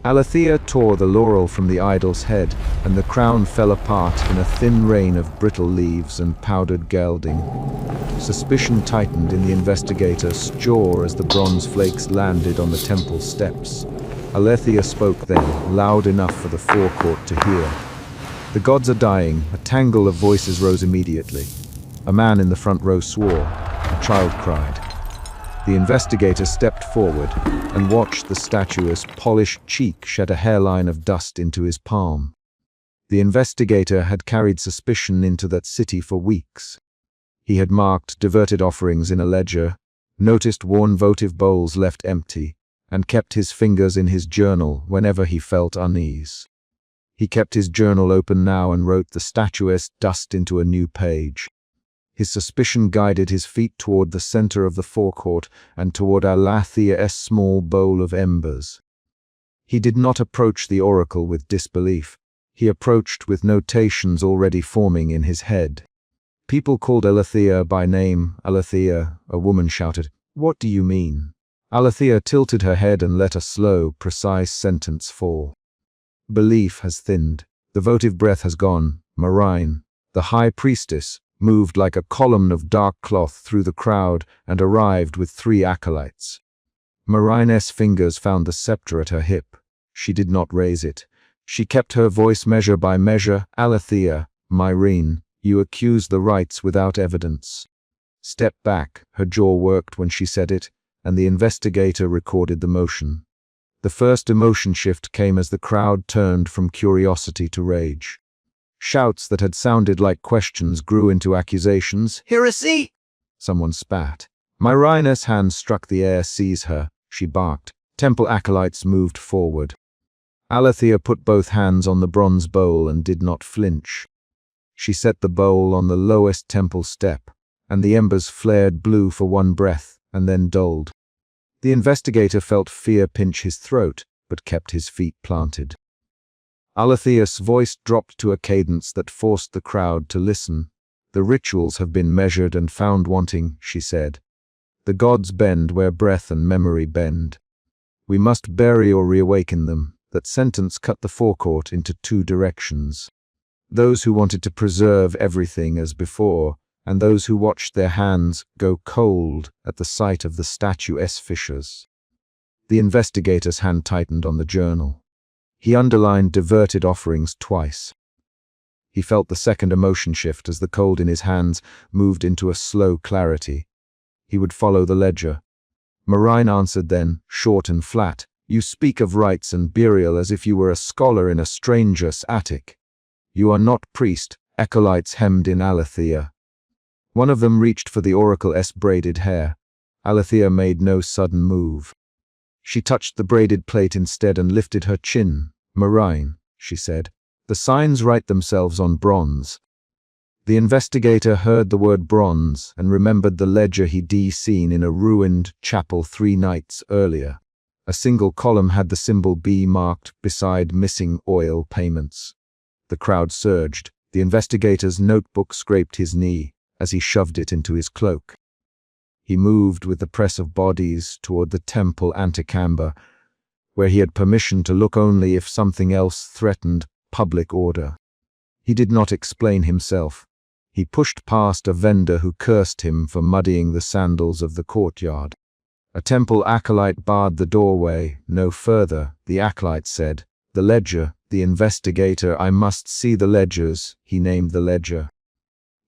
Alethea tore the laurel from the idol's head, and the crown fell apart in a thin rain of brittle leaves and powdered gelding. Suspicion tightened in the investigator's jaw as the bronze flakes landed on the temple steps. Alethea spoke then, loud enough for the forecourt to hear. "The gods are dying." A tangle of voices rose immediately. A man in the front row swore. A child cried. The investigator stepped forward and watched the statue's polished cheek shed a hairline of dust into his palm. The investigator had carried suspicion into that city for weeks. He had marked diverted offerings in a ledger, noticed worn votive bowls left empty, and kept his fingers in his journal whenever he felt unease. He kept his journal open now and wrote the statuesque dust into a new page. His suspicion guided his feet toward the center of the forecourt and toward Alethea's small bowl of embers. He did not approach the oracle with disbelief. He approached with notations already forming in his head. People called Alethea by name. "Alethea," a woman shouted. "What do you mean?" Alethea tilted her head and let a slow, precise sentence fall. "Belief has thinned. The votive breath has gone. Marine, the high priestess, moved like a column of dark cloth through the crowd and arrived with 3 acolytes. Marine's fingers found the scepter at her hip. She did not raise it. She kept her voice measure by measure. "Alethea, Myrene, you accuse the rites without evidence." "Step back." Her jaw worked when she said it, and the investigator recorded the motion. The first emotion shift came as the crowd turned from curiosity to rage. Shouts that had sounded like questions grew into accusations. "Heresy!" Someone spat. Myrina's hand struck the air. "Seize her," she barked. Temple acolytes moved forward. Alethea put both hands on the bronze bowl and did not flinch. She set the bowl on the lowest temple step, and the embers flared blue for one breath and then dulled. The investigator felt fear pinch his throat, but kept his feet planted. Alethea's voice dropped to a cadence that forced the crowd to listen. "The rituals have been measured and found wanting," she said. "The gods bend where breath and memory bend. We must bury or reawaken them." That sentence cut the forecourt into 2 directions. Those who wanted to preserve everything as before, and those who watched their hands go cold at the sight of the statuesque fissures. The investigator's hand tightened on the journal. He underlined diverted offerings twice. He felt the second emotion shift as the cold in his hands moved into a slow clarity. He would follow the ledger. Marine answered then, short and flat. "You speak of rites and burial as if you were a scholar in a stranger's attic. You are not priest." Acolytes hemmed in Alethea. One of them reached for the oracle's braided hair. Alethea made no sudden move. She touched the braided plate instead and lifted her chin. "Marine," she said, "the signs write themselves on bronze." The investigator heard the word bronze and remembered the ledger he'd seen in a ruined chapel 3 nights earlier. A single column had the symbol B marked beside missing oil payments. The crowd surged. The investigator's notebook scraped his knee as he shoved it into his cloak. He moved with the press of bodies toward the temple antechamber, where he had permission to look only if something else threatened public order. He did not explain himself. He pushed past a vendor who cursed him for muddying the sandals of the courtyard. A temple acolyte barred the doorway. "No further," the acolyte said. "The ledger." The investigator, "I must see the ledgers." He named the ledger.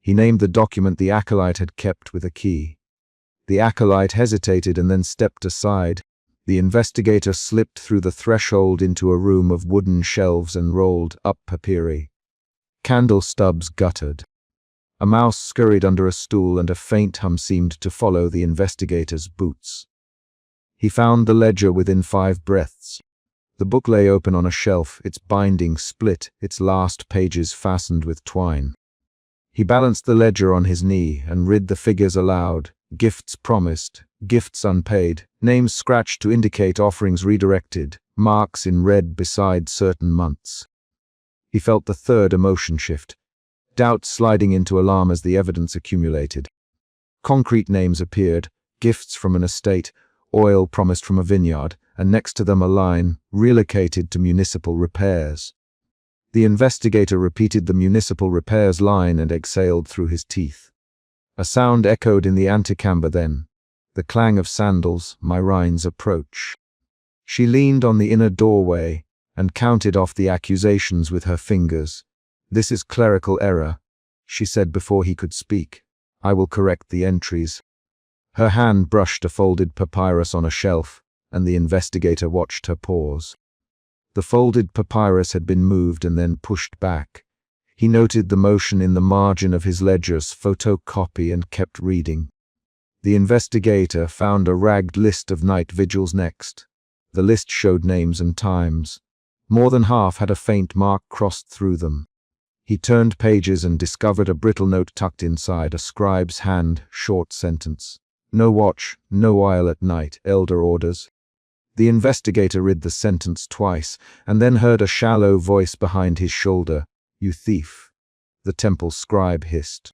He named the document the acolyte had kept with a key. The acolyte hesitated and then stepped aside. The investigator slipped through the threshold into a room of wooden shelves and rolled up papyri. Candle stubs guttered. A mouse scurried under a stool and a faint hum seemed to follow the investigator's boots. He found the ledger within 5 breaths. The book lay open on a shelf, its binding split, its last pages fastened with twine. He balanced the ledger on his knee and read the figures aloud. Gifts promised, gifts unpaid, names scratched to indicate offerings redirected, marks in red beside certain months. He felt the third emotion shift, doubt sliding into alarm as the evidence accumulated. Concrete names appeared, gifts from an estate, oil promised from a vineyard, and next to them a line, relocated to municipal repairs. The investigator repeated the municipal repairs line and exhaled through his teeth. A sound echoed in the antechamber then, the clang of sandals, Myrine's approach. She leaned on the inner doorway and counted off the accusations with her fingers. "This is clerical error," she said before he could speak. "I will correct the entries." Her hand brushed a folded papyrus on a shelf, and the investigator watched her pause. The folded papyrus had been moved and then pushed back. He noted the motion in the margin of his ledger's photocopy and kept reading. The investigator found a ragged list of night vigils next. The list showed names and times. More than half had a faint mark crossed through them. He turned pages and discovered a brittle note tucked inside, a scribe's hand, short sentence. "No watch, no while at night, elder orders." The investigator read the sentence twice, and then heard a shallow voice behind his shoulder. "You thief," the temple scribe hissed.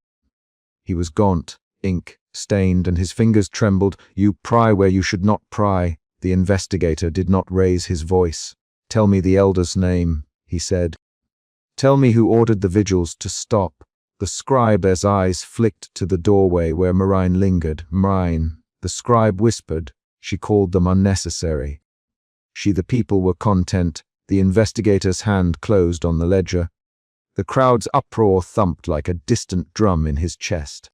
He was gaunt, ink-stained, and his fingers trembled. "You pry where you should not pry." The investigator did not raise his voice. "Tell me the elder's name," he said. "Tell me who ordered the vigils to stop." The scribe's eyes flicked to the doorway where Myrine lingered. "Myrine," the scribe whispered. She called them unnecessary. The people were content. The investigator's hand closed on the ledger. The crowd's uproar thumped like a distant drum in his chest.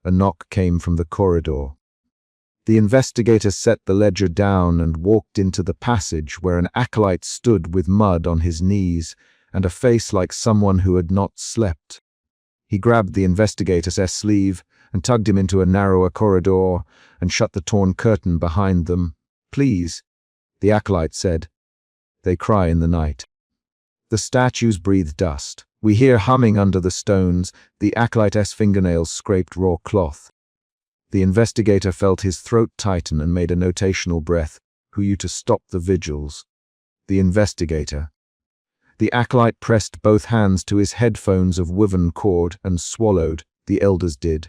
A knock came from the corridor. The investigator set the ledger down and walked into the passage where an acolyte stood with mud on his knees and a face like someone who had not slept. He grabbed the investigator's sleeve and tugged him into a narrower corridor and shut the torn curtain behind them. "Please," the acolyte said. "They cry in the night." The statues breathe dust. We hear humming under the stones. The acolyte's fingernails scraped raw cloth. The investigator felt his throat tighten and made a notational breath. "Who you to stop the vigils?" The investigator. The acolyte pressed both hands to his headphones of woven cord and swallowed. The elders did.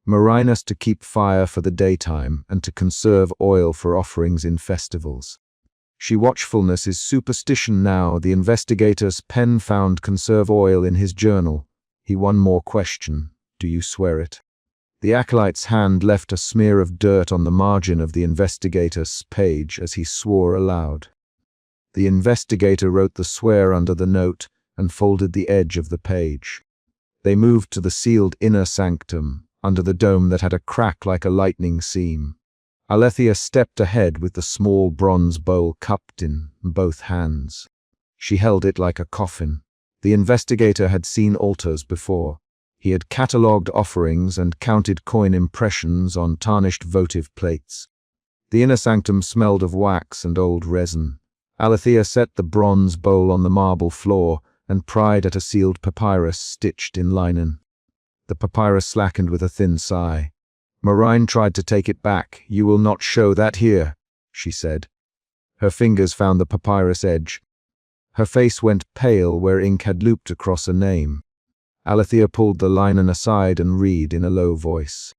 Marinus to keep fire for the daytime and to conserve oil for offerings in festivals. She watchfulness is superstition now. The investigator's pen found conserve oil in his journal. He one more question. "Do you swear it?" The acolyte's hand left a smear of dirt on the margin of the investigator's page as he swore aloud. The investigator wrote the swear under the note and folded the edge of the page. They moved to the sealed inner sanctum, under the dome that had a crack like a lightning seam. Alethea stepped ahead with the small bronze bowl cupped in both hands. She held it like a coffin. The investigator had seen altars before. He had catalogued offerings and counted coin impressions on tarnished votive plates. The inner sanctum smelled of wax and old resin. Alethea set the bronze bowl on the marble floor and pried at a sealed papyrus stitched in linen. The papyrus slackened with a thin sigh. Myrine tried to take it back. "You will not show that here," she said. Her fingers found the papyrus edge. Her face went pale where ink had looped across a name. Alethea pulled the linen aside and read in a low voice.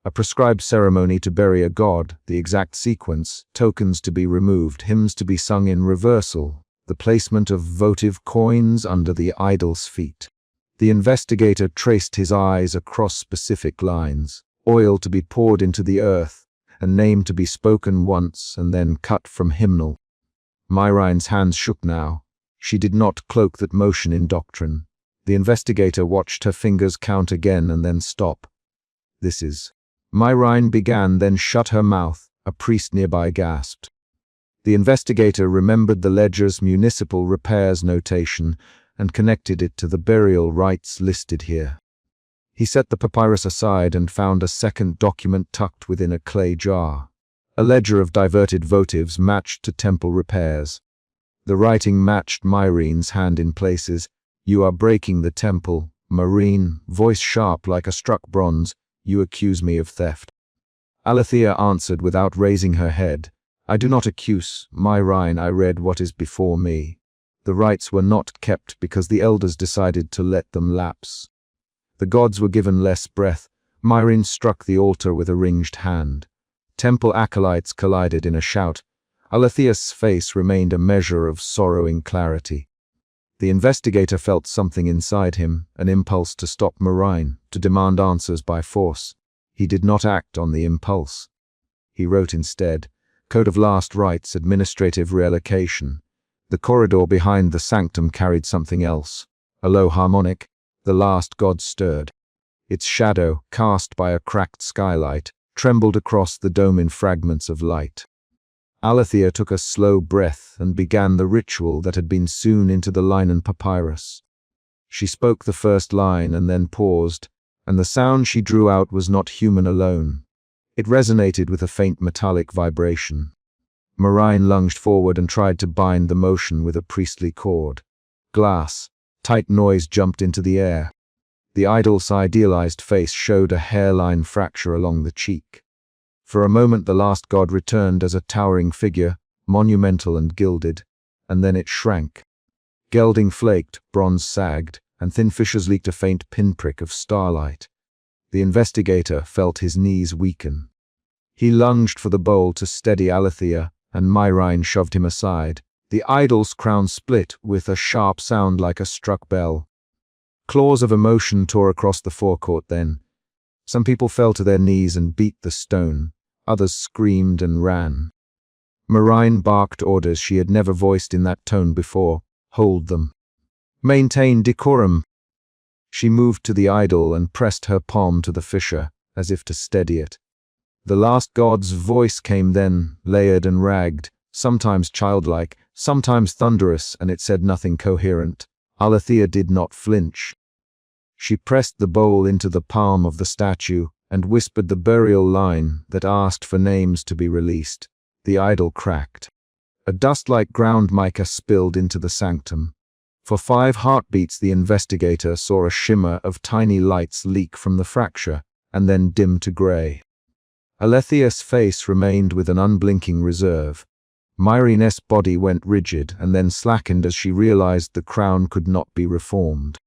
A prescribed ceremony to bury a god, the exact sequence, tokens to be removed, hymns to be sung in reversal, the placement of votive coins under the idol's feet. The investigator traced his eyes across specific lines. Oil to be poured into the earth, a name to be spoken once and then cut from hymnal. Myrine's hands shook now. She did not cloak that motion in doctrine. The investigator watched her fingers count again and then stop. "This is..." Myrine began, then shut her mouth. A priest nearby gasped. The investigator remembered the ledger's municipal repairs notation and connected it to the burial rites listed here. He set the papyrus aside and found a second document tucked within a clay jar. A ledger of diverted votives matched to temple repairs. The writing matched Myrine's hand in places. "You are breaking the temple." Myrine, voice sharp like a struck bronze. "You accuse me of theft." Alethea answered without raising her head. "I do not accuse, Myrine. I read what is before me. The rites were not kept because the elders decided to let them lapse. The gods were given less breath." Myrine struck the altar with a ringed hand. Temple acolytes collided in a shout. Alethea's face remained a measure of sorrowing clarity. The investigator felt something inside him, an impulse to stop Marine, to demand answers by force. He did not act on the impulse. He wrote instead, Code of Last Rites, Administrative Relocation. The corridor behind the sanctum carried something else. A low harmonic. The last god stirred. Its shadow, cast by a cracked skylight, trembled across the dome in fragments of light. Alethea took a slow breath and began the ritual that had been sewn into the linen papyrus. She spoke the first line and then paused, and the sound she drew out was not human alone. It resonated with a faint metallic vibration. Marine lunged forward and tried to bind the motion with a priestly cord. Glass. Tight noise jumped into the air. The idol's idealized face showed a hairline fracture along the cheek. For a moment the last god returned as a towering figure, monumental and gilded, and then it shrank. Gelding flaked, bronze sagged, and thin fissures leaked a faint pinprick of starlight. The investigator felt his knees weaken. He lunged for the bowl to steady Alethea, and Marine shoved him aside. The idol's crown split with a sharp sound like a struck bell. Claws of emotion tore across the forecourt then. Some people fell to their knees and beat the stone. Others screamed and ran. Marine barked orders she had never voiced in that tone before. Hold them. Maintain decorum. She moved to the idol and pressed her palm to the fissure, as if to steady it. The last god's voice came then, layered and ragged, sometimes childlike, sometimes thunderous, and it said nothing coherent. Alethea did not flinch. She pressed the bowl into the palm of the statue and whispered the burial line that asked for names to be released. The idol cracked. A dust-like ground mica spilled into the sanctum. For 5 heartbeats the investigator saw a shimmer of tiny lights leak from the fracture, and then dim to grey. Alethea's face remained with an unblinking reserve. Marine's body went rigid and then slackened as she realized the crown could not be reformed.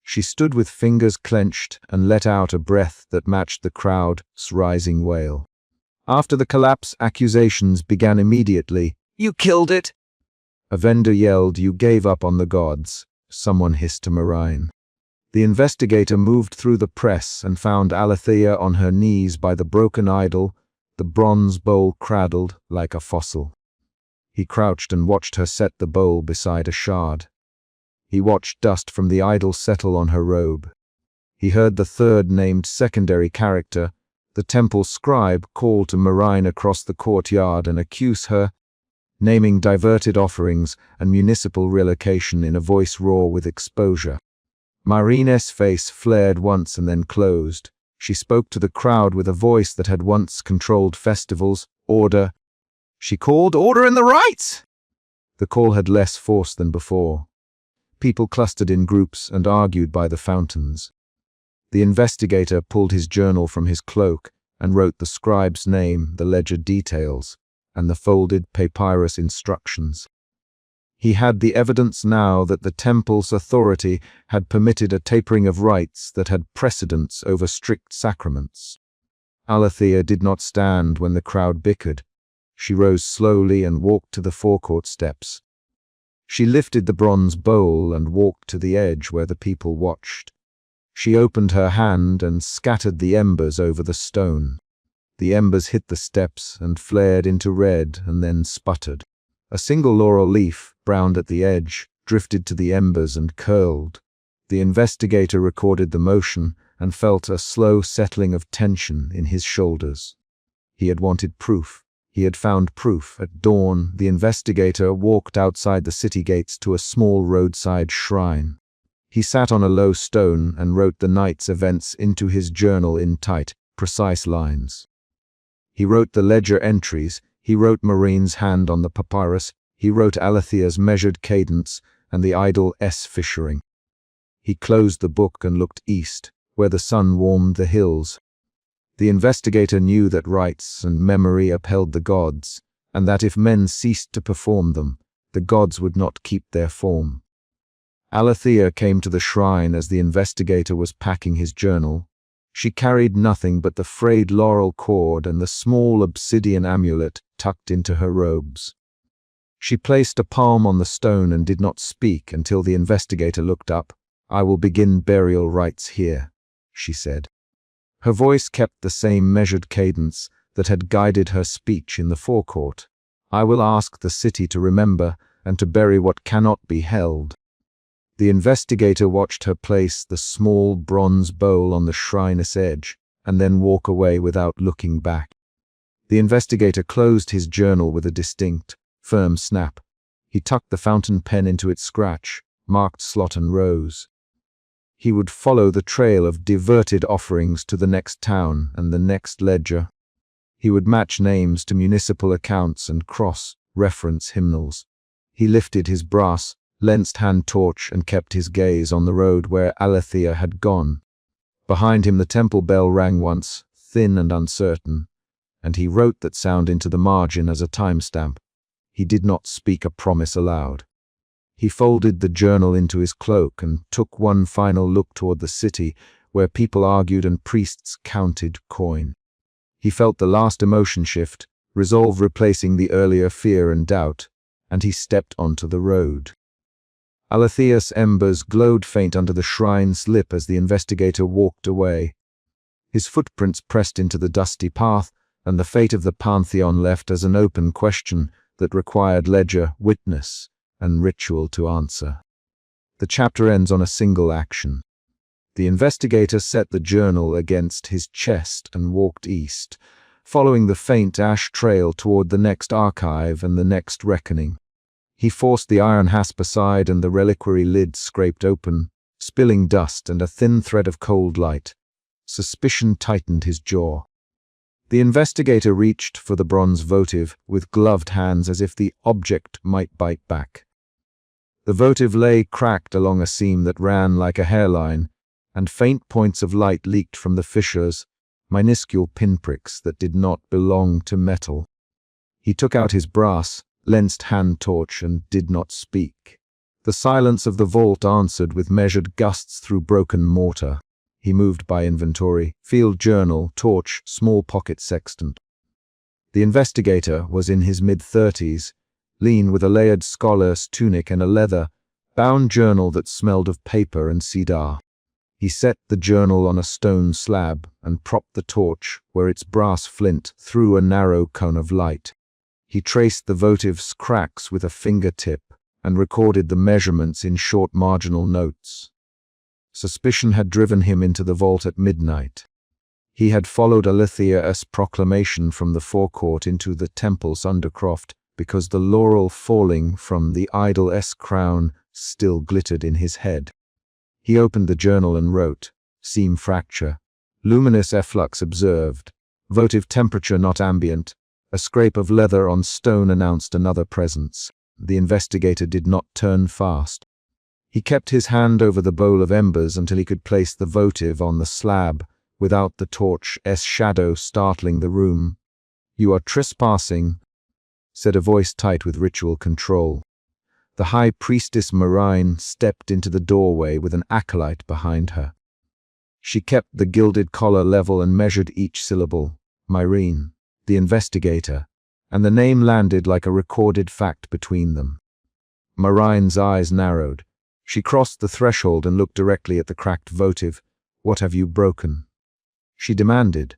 She stood with fingers clenched and let out a breath that matched the crowd's rising wail. After the collapse, accusations began immediately. You killed it! A vendor yelled, You gave up on the gods. Someone hissed to Marine. The investigator moved through the press and found Alethea on her knees by the broken idol, the bronze bowl cradled like a fossil. He crouched and watched her set the bowl beside a shard. He watched dust from the idol settle on her robe. He heard the third named secondary character, the temple scribe, call to Marine across the courtyard and accuse her, naming diverted offerings and municipal relocation in a voice raw with exposure. Marine's face flared once and then closed. She spoke to the crowd with a voice that had once controlled festivals. Order. She called, Order in the rites! The call had less force than before. People clustered in groups and argued by the fountains. The investigator pulled his journal from his cloak and wrote the scribe's name, the ledger details, and the folded papyrus instructions. He had the evidence now that the temple's authority had permitted a tapering of rites that had precedence over strict sacraments. Alethea did not stand when the crowd bickered. She rose slowly and walked to the forecourt steps. She lifted the bronze bowl and walked to the edge where the people watched. She opened her hand and scattered the embers over the stone. The embers hit the steps and flared into red and then sputtered. A single laurel leaf, browned at the edge, drifted to the embers and curled. The investigator recorded the motion and felt a slow settling of tension in his shoulders. He had wanted proof. He had found proof. At dawn, the investigator walked outside the city gates to a small roadside shrine. He sat on a low stone and wrote the night's events into his journal in tight, precise lines. He wrote the ledger entries. He wrote Marine's hand on the papyrus. He wrote Alethea's measured cadence and the idol's fissuring. He closed the book and looked east, where the sun warmed the hills. The investigator knew that rites and memory upheld the gods, and that if men ceased to perform them, the gods would not keep their form. Alethea came to the shrine as the investigator was packing his journal. She carried nothing but the frayed laurel cord and the small obsidian amulet tucked into her robes. She placed a palm on the stone and did not speak until the investigator looked up. "I will begin burial rites here," she said. Her voice kept the same measured cadence that had guided her speech in the forecourt. "I will ask the city to remember and to bury what cannot be held." The investigator watched her place the small bronze bowl on the shrine's edge and then walk away without looking back. The investigator closed his journal with a distinct, firm snap. He tucked the fountain pen into its scratch, marked slot and rows. He would follow the trail of diverted offerings to the next town and the next ledger. He would match names to municipal accounts and cross-reference hymnals. He lifted his brass, lensed hand torch and kept his gaze on the road where Alethea had gone. Behind him the temple bell rang once, thin and uncertain, and he wrote that sound into the margin as a timestamp. He did not speak a promise aloud. He folded the journal into his cloak and took one final look toward the city where people argued and priests counted coin. He felt the last emotion shift, resolve replacing the earlier fear and doubt, and he stepped onto the road. Alethea's embers glowed faint under the shrine's lip as the investigator walked away. His footprints pressed into the dusty path, and the fate of the Pantheon left as an open question that required ledger, witness, and ritual to answer. The chapter ends on a single action. The investigator set the journal against his chest and walked east, following the faint ash trail toward the next archive and the next reckoning. He forced the iron hasp aside and the reliquary lid scraped open, spilling dust and a thin thread of cold light. Suspicion tightened his jaw. The investigator reached for the bronze votive with gloved hands as if the object might bite back. The votive lay cracked along a seam that ran like a hairline, and faint points of light leaked from the fissures, minuscule pinpricks that did not belong to metal. He took out his brass, lensed hand torch and did not speak. The silence of the vault answered with measured gusts through broken mortar. He moved by inventory, field journal, torch, small pocket sextant. The investigator was in his mid-30s, lean with a layered scholar's tunic and a leather-bound journal that smelled of paper and cedar. He set the journal on a stone slab and propped the torch where its brass flint threw a narrow cone of light. He traced the votive's cracks with a fingertip and recorded the measurements in short marginal notes. Suspicion had driven him into the vault at midnight. He had followed Alethea's proclamation from the forecourt into the temple's undercroft because the laurel falling from the idol's crown still glittered in his head. He opened the journal and wrote, "Seam fracture. Luminous efflux observed. Votive temperature not ambient." A scrape of leather on stone announced another presence. The investigator did not turn fast. He kept his hand over the bowl of embers until he could place the votive on the slab without the torch's shadow startling the room. "You are trespassing," said a voice tight with ritual control. The high priestess Marine stepped into the doorway with an acolyte behind her. She kept the gilded collar level and measured each syllable. Myrene, the investigator, and the name landed like a recorded fact between them. Marine's eyes narrowed. She crossed the threshold and looked directly at the cracked votive. "What have you broken?" she demanded.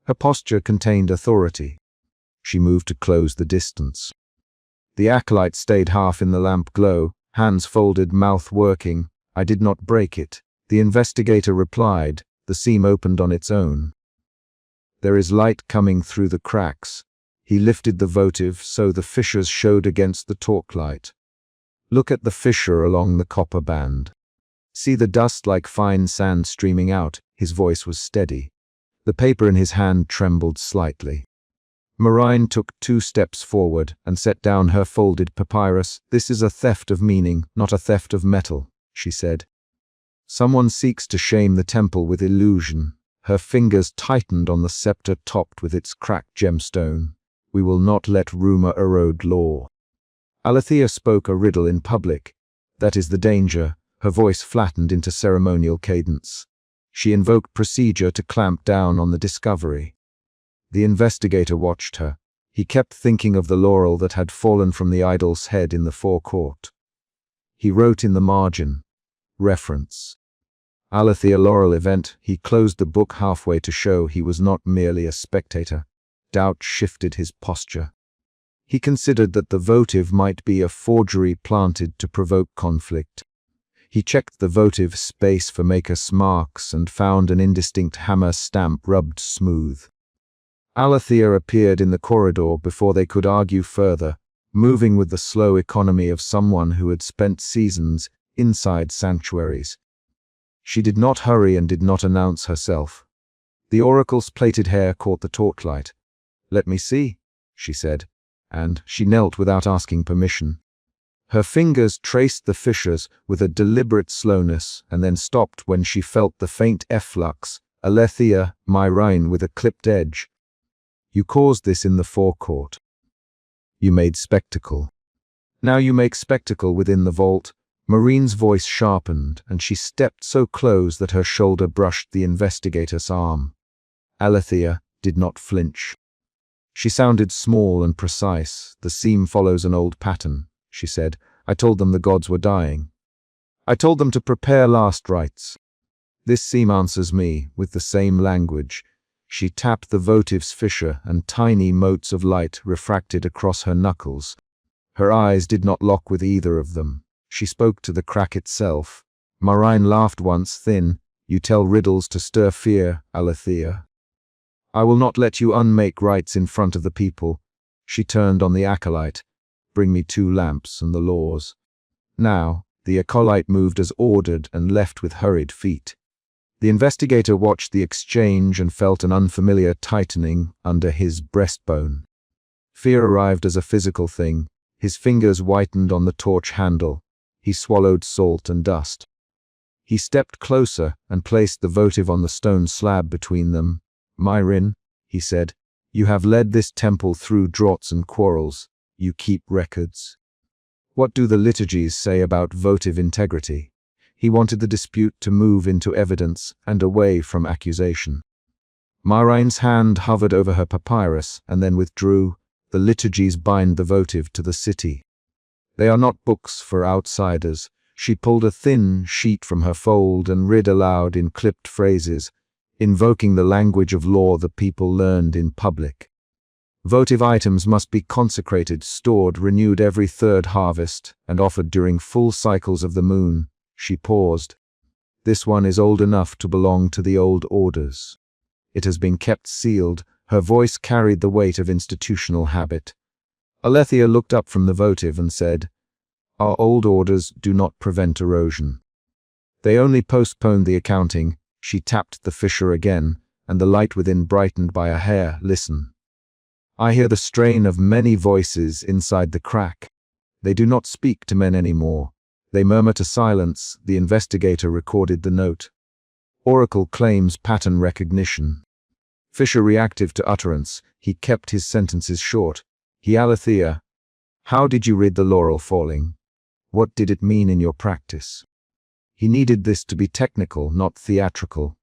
Her posture contained authority. She moved to close the distance. The acolyte stayed half in the lamp glow, hands folded, mouth working. "I did not break it," the investigator replied. "The seam opened on its own. There is light coming through the cracks." He lifted the votive so the fissures showed against the torchlight. "Look at the fissure along the copper band. See the dust like fine sand streaming out." His voice was steady. The paper in his hand trembled slightly. Marine took 2 steps forward and set down her folded papyrus. "This is a theft of meaning, not a theft of metal," she said. "Someone seeks to shame the temple with illusion." Her fingers tightened on the scepter topped with its cracked gemstone. "We will not let rumor erode law." Alethea spoke a riddle in public. That is the danger. Her voice flattened into ceremonial cadence. She invoked procedure to clamp down on the discovery. The investigator watched her. He kept thinking of the laurel that had fallen from the idol's head in the forecourt. He wrote in the margin, reference. Alethea Laurel event. He closed the book halfway to show he was not merely a spectator. Doubt shifted his posture. He considered that the votive might be a forgery planted to provoke conflict. He checked the votive space for maker's marks and found an indistinct hammer stamp rubbed smooth. Alethea appeared in the corridor before they could argue further, moving with the slow economy of someone who had spent seasons inside sanctuaries. She did not hurry and did not announce herself. The oracle's plaited hair caught the torchlight. "Let me see," she said, and she knelt without asking permission. Her fingers traced the fissures with a deliberate slowness and then stopped when she felt the faint efflux, Alethea, Myrine with a clipped edge. "You caused this in the forecourt. You made spectacle. Now you make spectacle within the vault." Marine's voice sharpened, and she stepped so close that her shoulder brushed the investigator's arm. Alethea did not flinch. She sounded small and precise. "The seam follows an old pattern," she said. "I told them the gods were dying. I told them to prepare last rites. This seam answers me with the same language." She tapped the votive's fissure, and tiny motes of light refracted across her knuckles. Her eyes did not lock with either of them. She spoke to the crack itself. Marine laughed once, thin. "You tell riddles to stir fear, Alethea. I will not let you unmake rites in front of the people." She turned on the acolyte. "Bring me 2 lamps and the laws." Now, the acolyte moved as ordered and left with hurried feet. The investigator watched the exchange and felt an unfamiliar tightening under his breastbone. Fear arrived as a physical thing. His fingers whitened on the torch handle. He swallowed salt and dust. He stepped closer and placed the votive on the stone slab between them. "Myrine," he said, "you have led this temple through draughts and quarrels. You keep records. What do the liturgies say about votive integrity?" He wanted the dispute to move into evidence and away from accusation. Myrine's hand hovered over her papyrus and then withdrew. "The liturgies bind the votive to the city. They are not books for outsiders." She pulled a thin sheet from her fold and read aloud in clipped phrases, invoking the language of law the people learned in public. Votive items must be consecrated, stored, renewed every 3rd harvest, and offered during full cycles of the moon. She paused. "This one is old enough to belong to the old orders. It has been kept sealed." Her voice carried the weight of institutional habit. Alethea looked up from the votive and said, "Our old orders do not prevent erosion. They only postpone the accounting." She tapped the fissure again, and the light within brightened by a hair. "Listen. I hear the strain of many voices inside the crack. They do not speak to men anymore. They murmur to silence." The investigator recorded the note. Oracle claims pattern recognition. Fissure reactive to utterance. He kept his sentences short. Alethea, how did you read the laurel falling? What did it mean in your practice?" He needed this to be technical, not theatrical.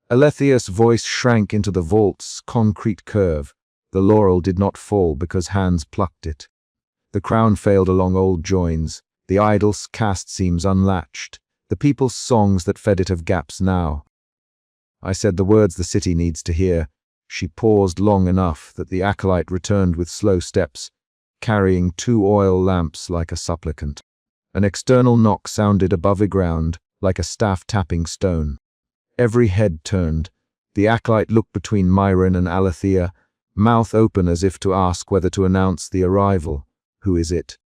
Alethea's voice shrank into the vault's concrete curve. The laurel did not fall because hands plucked it. The crown failed along old joins. The idol's cast seams unlatched. The people's songs that fed it have gaps now. I said the words the city needs to hear. She paused long enough that the acolyte returned with slow steps, carrying 2 oil lamps like a supplicant. An external knock sounded above the ground, like a staff tapping stone. Every head turned. The acolyte looked between Myrine and Alethea, mouth open as if to ask whether to announce the arrival. "Who is it?"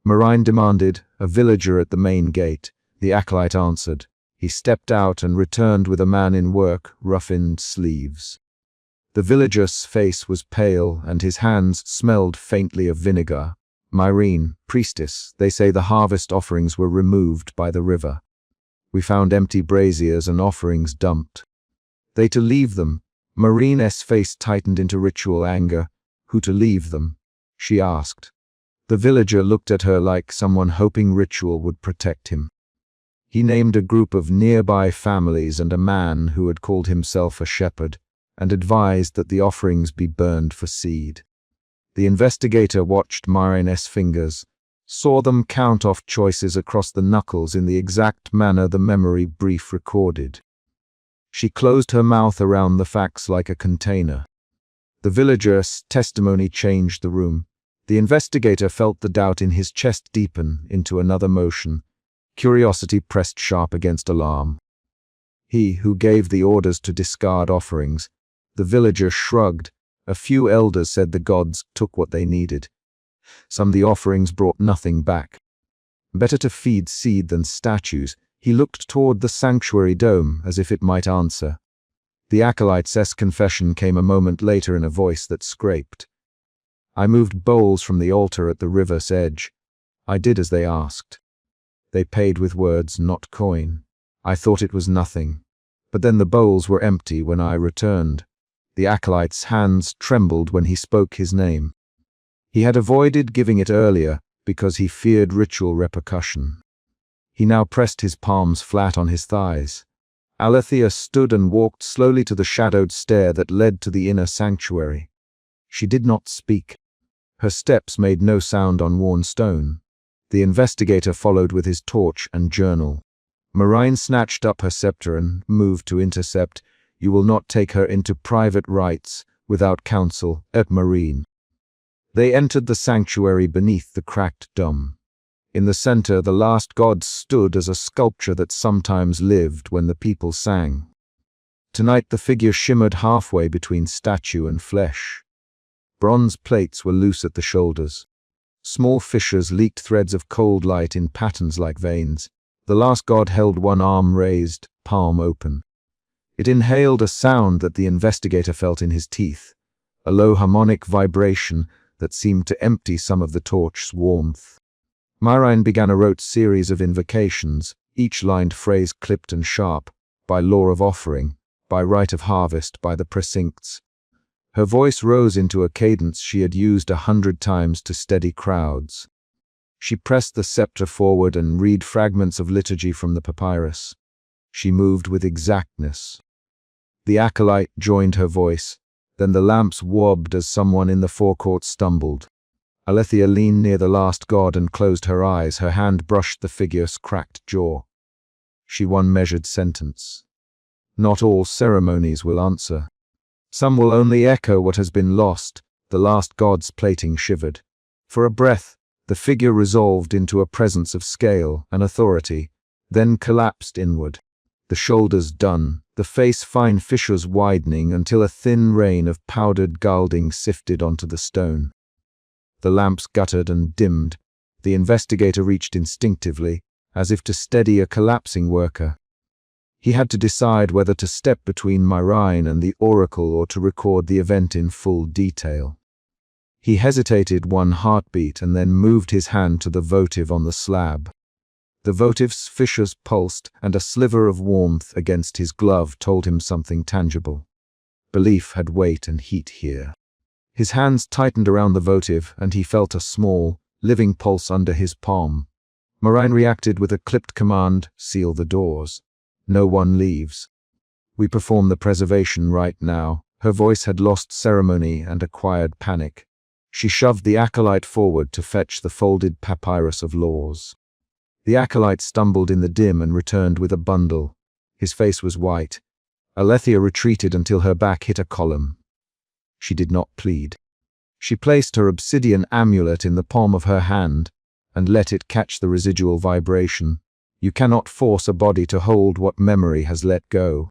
Marine demanded. "A villager at the main gate." The acolyte answered. He stepped out and returned with a man in work, roughened sleeves. The villager's face was pale, and his hands smelled faintly of vinegar. "Myrine, priestess, they say the harvest offerings were removed by the river. We found empty braziers and offerings dumped." "They to leave them?" Marine's face tightened into ritual anger. "Who to leave them?" she asked. The villager looked at her like someone hoping ritual would protect him. He named a group of nearby families and a man who had called himself a shepherd, and advised that the offerings be burned for seed. The investigator watched Marian's fingers, saw them count off choices across the knuckles in the exact manner the memory brief recorded. She closed her mouth around the facts like a container. The villager's testimony changed the room. The investigator felt the doubt in his chest deepen into another motion. Curiosity pressed sharp against alarm. He who gave the orders to discard offerings. The villager shrugged. A few elders said the gods took what they needed. Some of the offerings brought nothing back. Better to feed seed than statues. He looked toward the sanctuary dome as if it might answer. The acolyte's confession came a moment later in a voice that scraped. I moved bowls from the altar at the river's edge. I did as they asked. They paid with words, not coin. I thought it was nothing. But then the bowls were empty when I returned. The acolyte's hands trembled when he spoke his name. He had avoided giving it earlier because he feared ritual repercussion. He now pressed his palms flat on his thighs. Alethea stood and walked slowly to the shadowed stair that led to the inner sanctuary. She did not speak. Her steps made no sound on worn stone. The investigator followed with his torch and journal. Marine snatched up her scepter and moved to intercept. You will not take her into private rites without counsel, et Marine. They entered the sanctuary beneath the cracked dome. In the center, the last god stood as a sculpture that sometimes lived when the people sang. Tonight the figure shimmered halfway between statue and flesh. Bronze plates were loose at the shoulders. Small fissures leaked threads of cold light in patterns like veins. The last god held one arm raised, palm open. It inhaled a sound that the investigator felt in his teeth, a low harmonic vibration that seemed to empty some of the torch's warmth. Marine began a rote series of invocations, each lined phrase clipped and sharp, by law of offering, by rite of harvest, by the precincts. Her voice rose into a cadence she had used 100 times to steady crowds. She pressed the scepter forward and read fragments of liturgy from the papyrus. She moved with exactness. The acolyte joined her voice. Then the lamps wobbed as someone in the forecourt stumbled. Alethea leaned near the last god and closed her eyes. Her hand brushed the figure's cracked jaw. She one measured sentence. Not all ceremonies will answer. Some will only echo what has been lost. The last god's plating shivered. For a breath, the figure resolved into a presence of scale and authority, then collapsed inward. The shoulders done, the face fine fissures widening until a thin rain of powdered gilding sifted onto the stone. The lamps guttered and dimmed. The investigator reached instinctively, as if to steady a collapsing worker. He had to decide whether to step between Marine and the oracle or to record the event in full detail. He hesitated one heartbeat and then moved his hand to the votive on the slab. The votive's fissures pulsed, and a sliver of warmth against his glove told him something tangible. Belief had weight and heat here. His hands tightened around the votive, and he felt a small, living pulse under his palm. Marine reacted with a clipped command, seal the doors. No one leaves. We perform the preservation right now. Her voice had lost ceremony and acquired panic. She shoved the acolyte forward to fetch the folded papyrus of laws. The acolyte stumbled in the dim and returned with a bundle. His face was white. Alethea retreated until her back hit a column. She did not plead. She placed her obsidian amulet in the palm of her hand and let it catch the residual vibration. You cannot force a body to hold what memory has let go.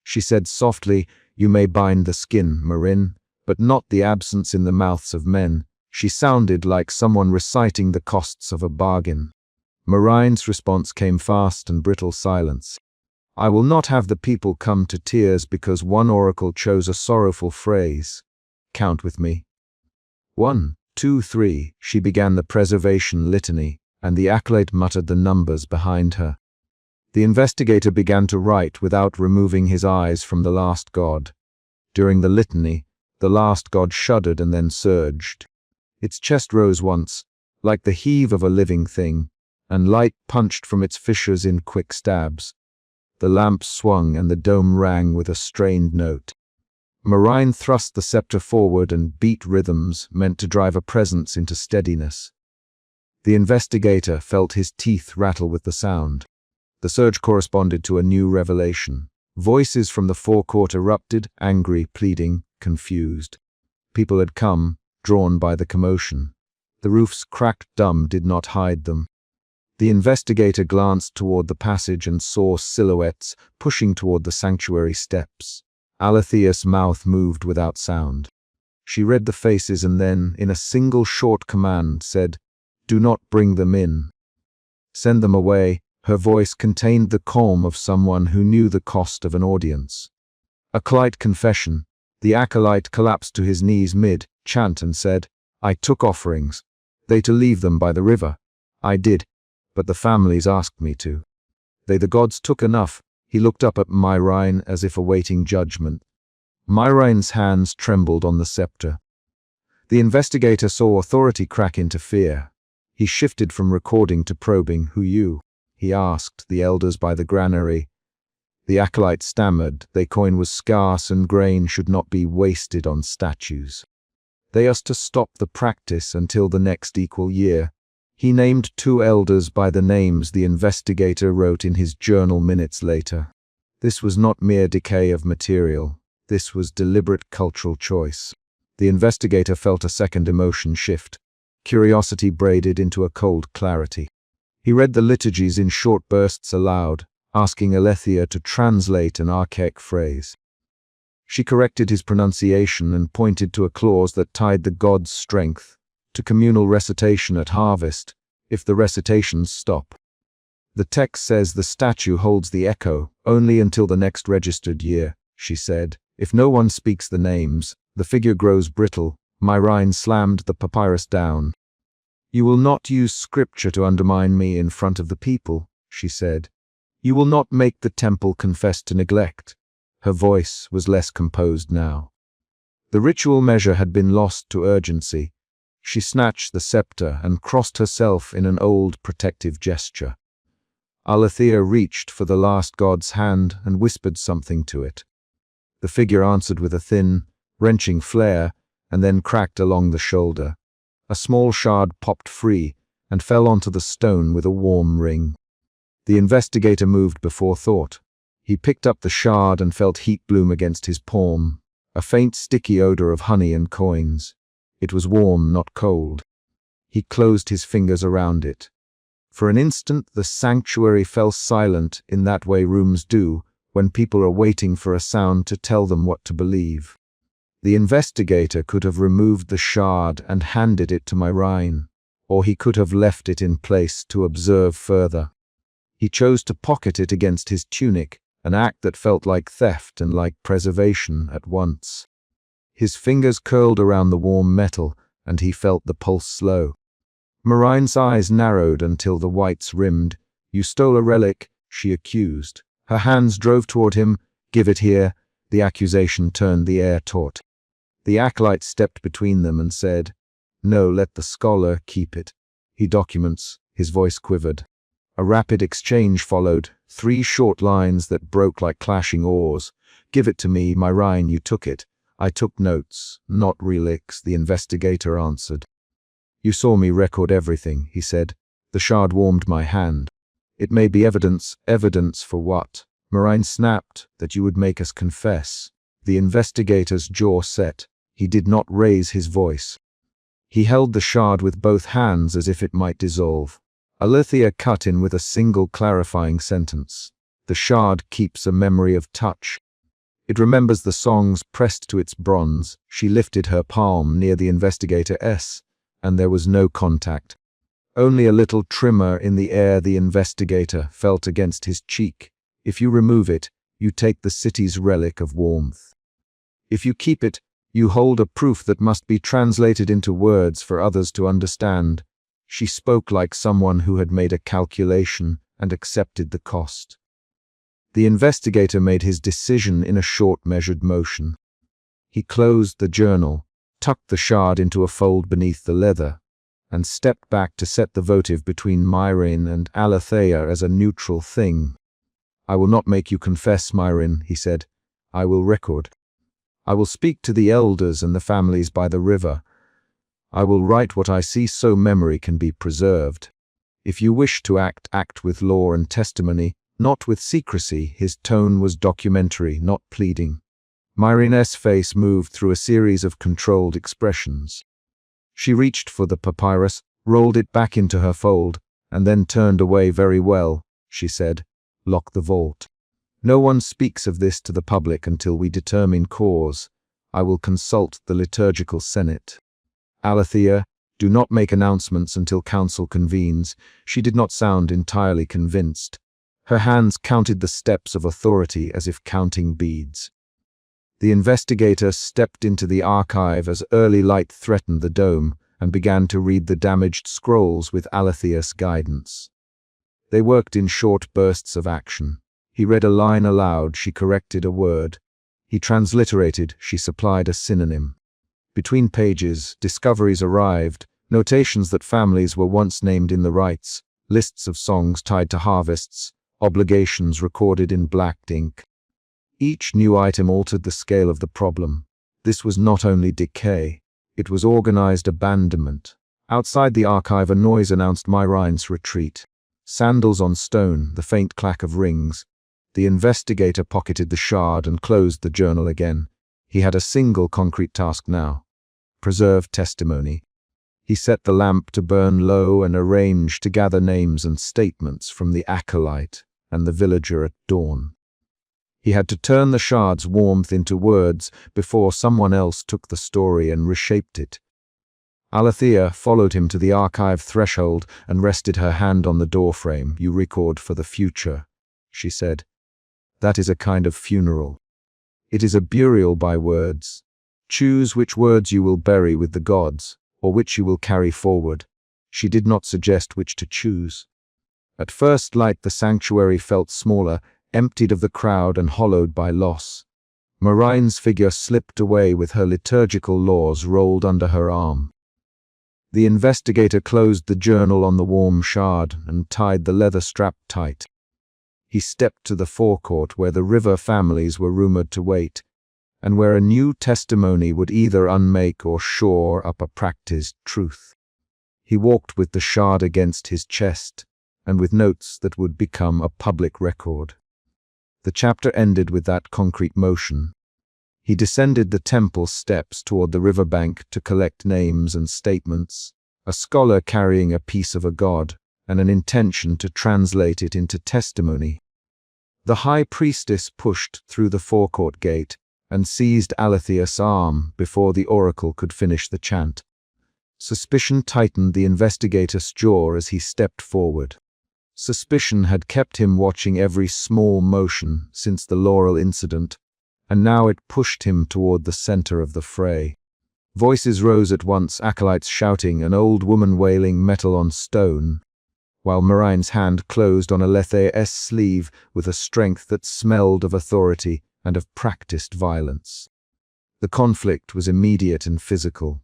She said softly, you may bind the skin, Marine, but not the absence in the mouths of men. She sounded like someone reciting the costs of a bargain. Marine's response came fast and brittle silence. I will not have the people come to tears because one oracle chose a sorrowful phrase. Count with me. 1, 2, 3, she began the preservation litany, and the acolyte muttered the numbers behind her. The investigator began to write without removing his eyes from the last god. During the litany, the last god shuddered and then surged. Its chest rose once, like the heave of a living thing, and light punched from its fissures in quick stabs. The lamp swung and the dome rang with a strained note. Marine thrust the scepter forward and beat rhythms meant to drive a presence into steadiness. The investigator felt his teeth rattle with the sound. The surge corresponded to a new revelation. Voices from the forecourt erupted, angry, pleading, confused. People had come, drawn by the commotion. The roof's cracked dome did not hide them. The investigator glanced toward the passage and saw silhouettes pushing toward the sanctuary steps. Alethea's mouth moved without sound. She read the faces and then, in a single short command, said, "Do not bring them in. Send them away." Her voice contained the calm of someone who knew the cost of an audience. Acolyte confession. The acolyte collapsed to his knees mid-chant and said, "I took offerings. They to leave them by the river. I did, but the families asked me to. The gods took enough." He looked up at Marine as if awaiting judgment. Marine's hands trembled on the scepter. The investigator saw authority crack into fear. He shifted from recording to probing. "Who you?" he asked the elders by the granary. The acolyte stammered. "Their coin was scarce and grain should not be wasted on statues. They asked to stop the practice until the next equal year." He named 2 elders by the names the investigator wrote in his journal minutes later. This was not mere decay of material. This was deliberate cultural choice. The investigator felt a second emotion shift. Curiosity braided into a cold clarity. He read the liturgies in short bursts aloud, asking Aletheia to translate an archaic phrase. She corrected his pronunciation and pointed to a clause that tied the god's strength to communal recitation at harvest, if the recitations stop. "The text says the statue holds the echo only until the next registered year," she said. "If no one speaks the names, the figure grows brittle." Marine slammed the papyrus down. "You will not use scripture to undermine me in front of the people," she said. "You will not make the temple confess to neglect." Her voice was less composed now. The ritual measure had been lost to urgency. She snatched the scepter and crossed herself in an old protective gesture. Aletheia reached for the last god's hand and whispered something to it. The figure answered with a thin, wrenching flare, and then cracked along the shoulder. A small shard popped free and fell onto the stone with a warm ring. The investigator moved before thought. He picked up the shard and felt heat bloom against his palm, a faint sticky odor of honey and coins. It was warm, not cold. He closed his fingers around it. For an instant, the sanctuary fell silent in that way rooms do when people are waiting for a sound to tell them what to believe. The investigator could have removed the shard and handed it to Marine, or he could have left it in place to observe further. He chose to pocket it against his tunic, an act that felt like theft and like preservation at once. His fingers curled around the warm metal, and he felt the pulse slow. Marine's eyes narrowed until the whites rimmed. "You stole a relic," she accused. Her hands drove toward him. "Give it here." The accusation turned the air taut. The acolyte stepped between them and said, "No, let the scholar keep it. He documents." His voice quivered. A rapid exchange followed, 3 short lines that broke like clashing oars. "Give it to me, Marine, you took it." "I took notes, not relics," the investigator answered. "You saw me record everything," he said. "The shard warmed my hand." "It may be evidence." "Evidence for what?" Marine snapped. "That you would make us confess." The investigator's jaw set. He did not raise his voice. He held the shard with both hands as if it might dissolve. Aletheia cut in with a single clarifying sentence. "The shard keeps a memory of touch. It remembers the songs pressed to its bronze." She lifted her palm near the investigator's, and there was no contact. Only a little tremor in the air the investigator felt against his cheek. "If you remove it, you take the city's relic of warmth. If you keep it, you hold a proof that must be translated into words for others to understand." She spoke like someone who had made a calculation and accepted the cost. The investigator made his decision in a short, measured motion. He closed the journal, tucked the shard into a fold beneath the leather, and stepped back to set the votive between Myrin and Alethea as a neutral thing. "I will not make you confess, Myrin," he said. "I will record. I will speak to the elders and the families by the river. I will write what I see so memory can be preserved. If you wish to act, act with law and testimony, not with secrecy." His tone was documentary, not pleading. Myrin's face moved through a series of controlled expressions. She reached for the papyrus, rolled it back into her fold, and then turned away. "Very well," she said. "Lock the vault. No one speaks of this to the public until we determine cause. I will consult the liturgical senate. Alethea, do not make announcements until council convenes." She did not sound entirely convinced. Her hands counted the steps of authority as if counting beads. The investigator stepped into the archive as early light threatened the dome and began to read the damaged scrolls with Alethea's guidance. They worked in short bursts of action. He read a line aloud, she corrected a word. He transliterated, she supplied a synonym. Between pages, discoveries arrived, notations that families were once named in the rites, lists of songs tied to harvests, obligations recorded in black ink. Each new item altered the scale of the problem. This was not only decay, it was organized abandonment. Outside the archive, a noise announced Myrin's retreat. Sandals on stone, the faint clack of rings. The investigator pocketed the shard and closed the journal again. He had a single concrete task now: preserve testimony. He set the lamp to burn low and arranged to gather names and statements from the acolyte and the villager at dawn. He had to turn the shard's warmth into words before someone else took the story and reshaped it. Alethea followed him to the archive threshold and rested her hand on the doorframe. "You record for the future," she said. "That is a kind of funeral. It is a burial by words. Choose which words you will bury with the gods, or which you will carry forward." She did not suggest which to choose. At first light, the sanctuary felt smaller, emptied of the crowd and hollowed by loss. Myrin's figure slipped away with her liturgical laws rolled under her arm. The investigator closed the journal on the warm shard and tied the leather strap tight. He stepped to the forecourt where the river families were rumored to wait, and where a new testimony would either unmake or shore up a practiced truth. He walked with the shard against his chest, and with notes that would become a public record. The chapter ended with that concrete motion. He descended the temple steps toward the riverbank to collect names and statements, a scholar carrying a piece of a god, and an intention to translate it into testimony. The high priestess pushed through the forecourt gate and seized Alethea's arm before the oracle could finish the chant. Suspicion tightened the investigator's jaw as he stepped forward. Suspicion had kept him watching every small motion since the Laurel incident, and now it pushed him toward the center of the fray. Voices rose at once, acolytes shouting, an old woman wailing, metal on stone, while Myrin's hand closed on Alethea's sleeve with a strength that smelled of authority and of practiced violence. The conflict was immediate and physical.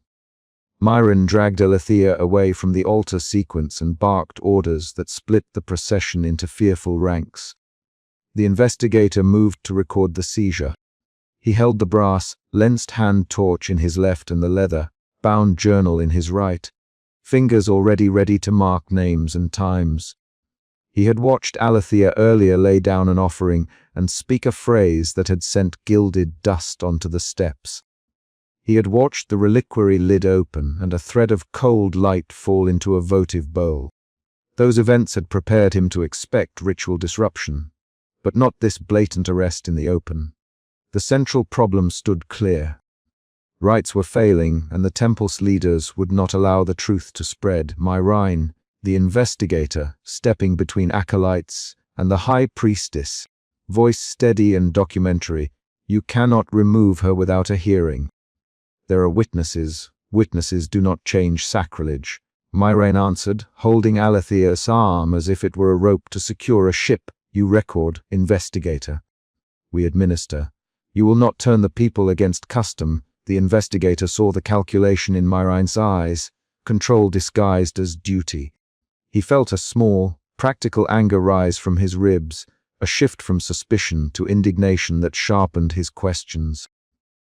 Myrin dragged Alethea away from the altar sequence and barked orders that split the procession into fearful ranks. The investigator moved to record the seizure. He held the brass, lensed hand torch in his left and the leather, bound journal in his right, fingers already ready to mark names and times. He had watched Alethea earlier lay down an offering and speak a phrase that had sent gilded dust onto the steps. He had watched the reliquary lid open and a thread of cold light fall into a votive bowl. Those events had prepared him to expect ritual disruption, but not this blatant arrest in the open. The central problem stood clear. Rites were failing, and the temple's leaders would not allow the truth to spread. Myrin, the investigator, stepping between acolytes and the high priestess, voice steady and documentary, "You cannot remove her without a hearing. There are witnesses. Witnesses do not change sacrilege." Myrin answered, holding Alethea's arm as if it were a rope to secure a ship. "You record, investigator. We administer. You will not turn the people against custom." The investigator saw the calculation in Myrin's eyes. control disguised as duty. He felt a small, practical anger rise from his ribs, a shift from suspicion to indignation that sharpened his questions.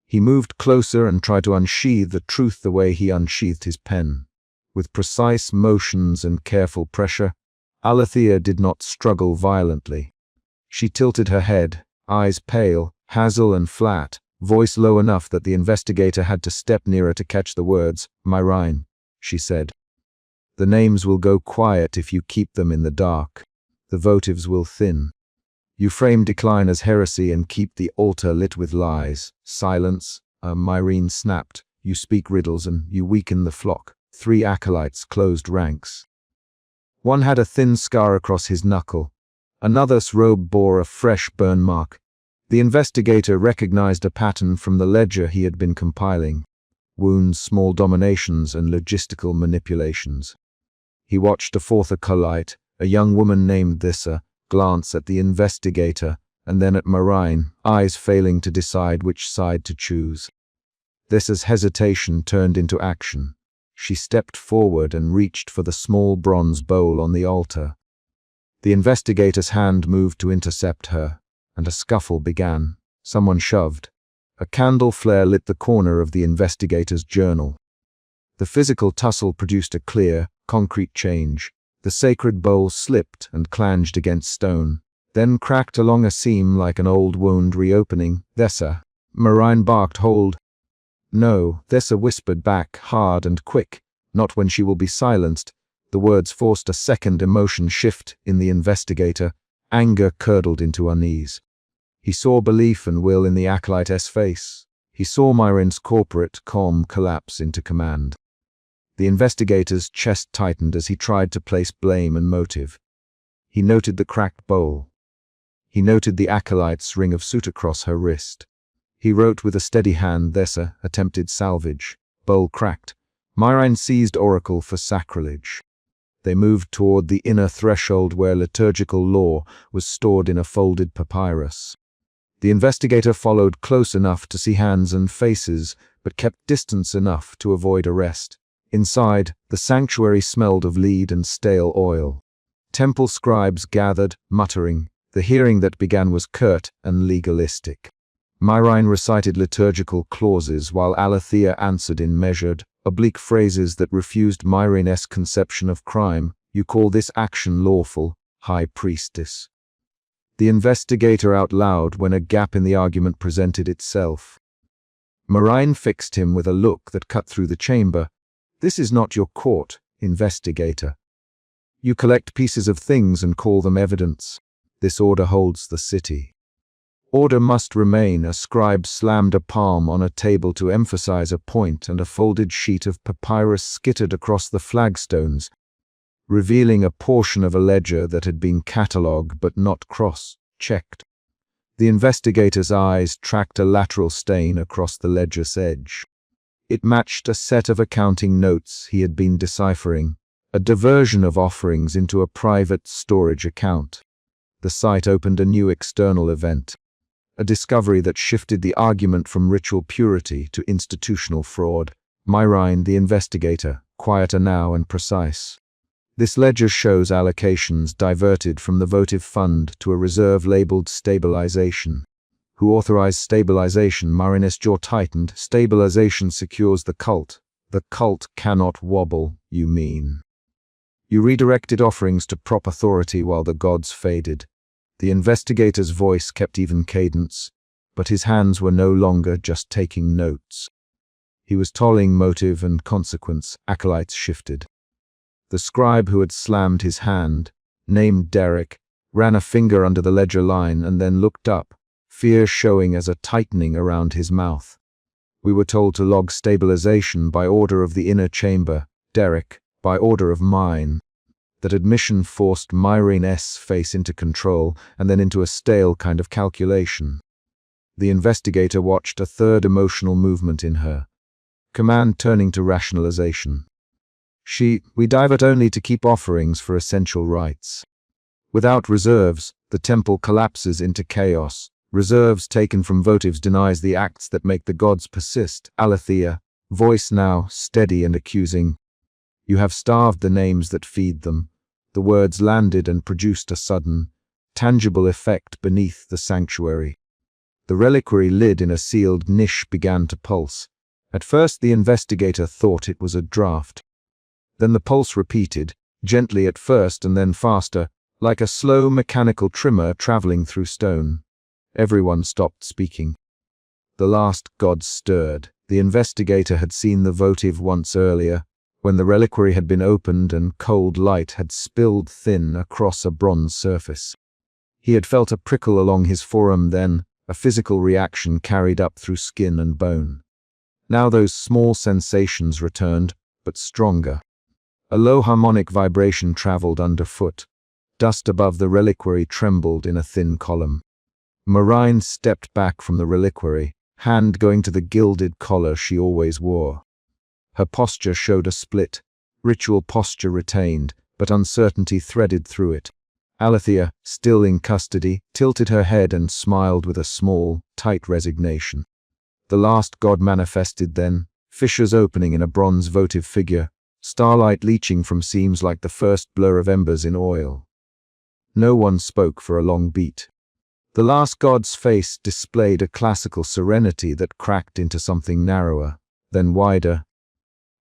He moved closer and tried to unsheathe the truth the way he unsheathed his pen. With precise motions and careful pressure, Alethea did not struggle violently. She tilted her head, eyes pale, hazel and flat, voice low enough that the investigator had to step nearer to catch the words. "Myrine," she said. "The names will go quiet if you keep them in the dark. The votives will thin. You frame decline as heresy and keep the altar lit with lies. Silence," Myrine snapped. "You speak riddles and you weaken the flock." 3 acolytes closed ranks. One had a thin scar across his knuckle. Another's robe bore a fresh burn mark. The investigator recognized a pattern from the ledger he had been compiling. Wounds, small dominations, and logistical manipulations. He watched a 4th acolyte, a young woman named Thissa, glance at the investigator and then at Myrine, eyes failing to decide which side to choose. Thissa's hesitation turned into action. She stepped forward and reached for the small bronze bowl on the altar. The investigator's hand moved to intercept her, and a scuffle began. Someone shoved. A candle flare lit the corner of the investigator's journal. The physical tussle produced a clear, concrete change. The sacred bowl slipped and clanged against stone, then cracked along a seam like an old wound reopening. "Thissa," Myrine barked. "Hold." "No," Thissa whispered back, hard and quick. "Not when she will be silenced." The words forced a second emotion shift in the investigator. Anger curdled into unease. He saw belief and will in the acolyte's face. He saw Myrine's corporate calm collapse into command. The investigator's chest tightened as he tried to place blame and motive. He noted the cracked bowl. He noted the acolyte's ring of soot across her wrist. He wrote with a steady hand. Thissa attempted salvage. Bowl cracked. Myrine seized Oracle for sacrilege. They moved toward the inner threshold where liturgical law was stored in a folded papyrus. The investigator followed close enough to see hands and faces, but kept distance enough to avoid arrest. Inside, the sanctuary smelled of lead and stale oil. Temple scribes gathered, muttering. The hearing that began was curt and legalistic. Myrine recited liturgical clauses while Alethea answered in measured, oblique phrases that refused Myrine's conception of crime. "You call this action lawful, High Priestess?" The investigator out loud when a gap in the argument presented itself. Myrine fixed him with a look that cut through the chamber. "This is not your court, investigator. You collect pieces of things and call them evidence. This order holds the city. Order must remain." A scribe slammed a palm on a table to emphasize a point, and a folded sheet of papyrus skittered across the flagstones, revealing a portion of a ledger that had been catalogued but not cross-checked. The investigator's eyes tracked a lateral stain across the ledger's edge. It matched a set of accounting notes he had been deciphering, a diversion of offerings into a private storage account. The site opened a new external event. A discovery that shifted the argument from ritual purity to institutional fraud. Myrine, the investigator, quieter now and precise. "This ledger shows allocations diverted from the votive fund to a reserve labeled stabilization. Who authorized stabilization?" Myrine's jaw tightened. "Stabilization secures the cult." "The cult cannot wobble, you mean? You redirected offerings to prop authority while the gods faded." The investigator's voice kept even cadence, but his hands were no longer just taking notes. He was tolling motive and consequence. Acolytes shifted. The scribe who had slammed his hand, named Derek, ran a finger under the ledger line and then looked up, fear showing as a tightening around his mouth. "We were told to log stabilization by order of the inner chamber. Derek, by order of mine." That admission forced Myrine's face into control and then into a stale kind of calculation. The investigator watched a third emotional movement in her. Command turning to rationalization. We divert only to keep offerings for essential rites. Without reserves, the temple collapses into chaos. Reserves taken from votives denies the acts that make the gods persist." Alethea, voice now steady and accusing. You have starved the names that feed them. The words landed and produced a sudden, tangible effect beneath the sanctuary. The reliquary lid in a sealed niche began to pulse. At first the investigator thought it was a draft. Then the pulse repeated, gently at first and then faster, like a slow mechanical trimmer traveling through stone. Everyone stopped speaking. The last god stirred. The investigator had seen the votive once earlier, when the reliquary had been opened and cold light had spilled thin across a bronze surface. He had felt a prickle along his forearm then, a physical reaction carried up through skin and bone. Now those small sensations returned, but stronger. A low harmonic vibration traveled underfoot. Dust above the reliquary trembled in a thin column. Marine stepped back from the reliquary, hand going to the gilded collar she always wore. Her posture showed a split, ritual posture retained, but uncertainty threaded through it. Alethea, still in custody, tilted her head and smiled with a small, tight resignation. The last god manifested then, fissures opening in a bronze votive figure, starlight leaching from seams like the first blur of embers in oil. No one spoke for a long beat. The last god's face displayed a classical serenity that cracked into something narrower, then wider.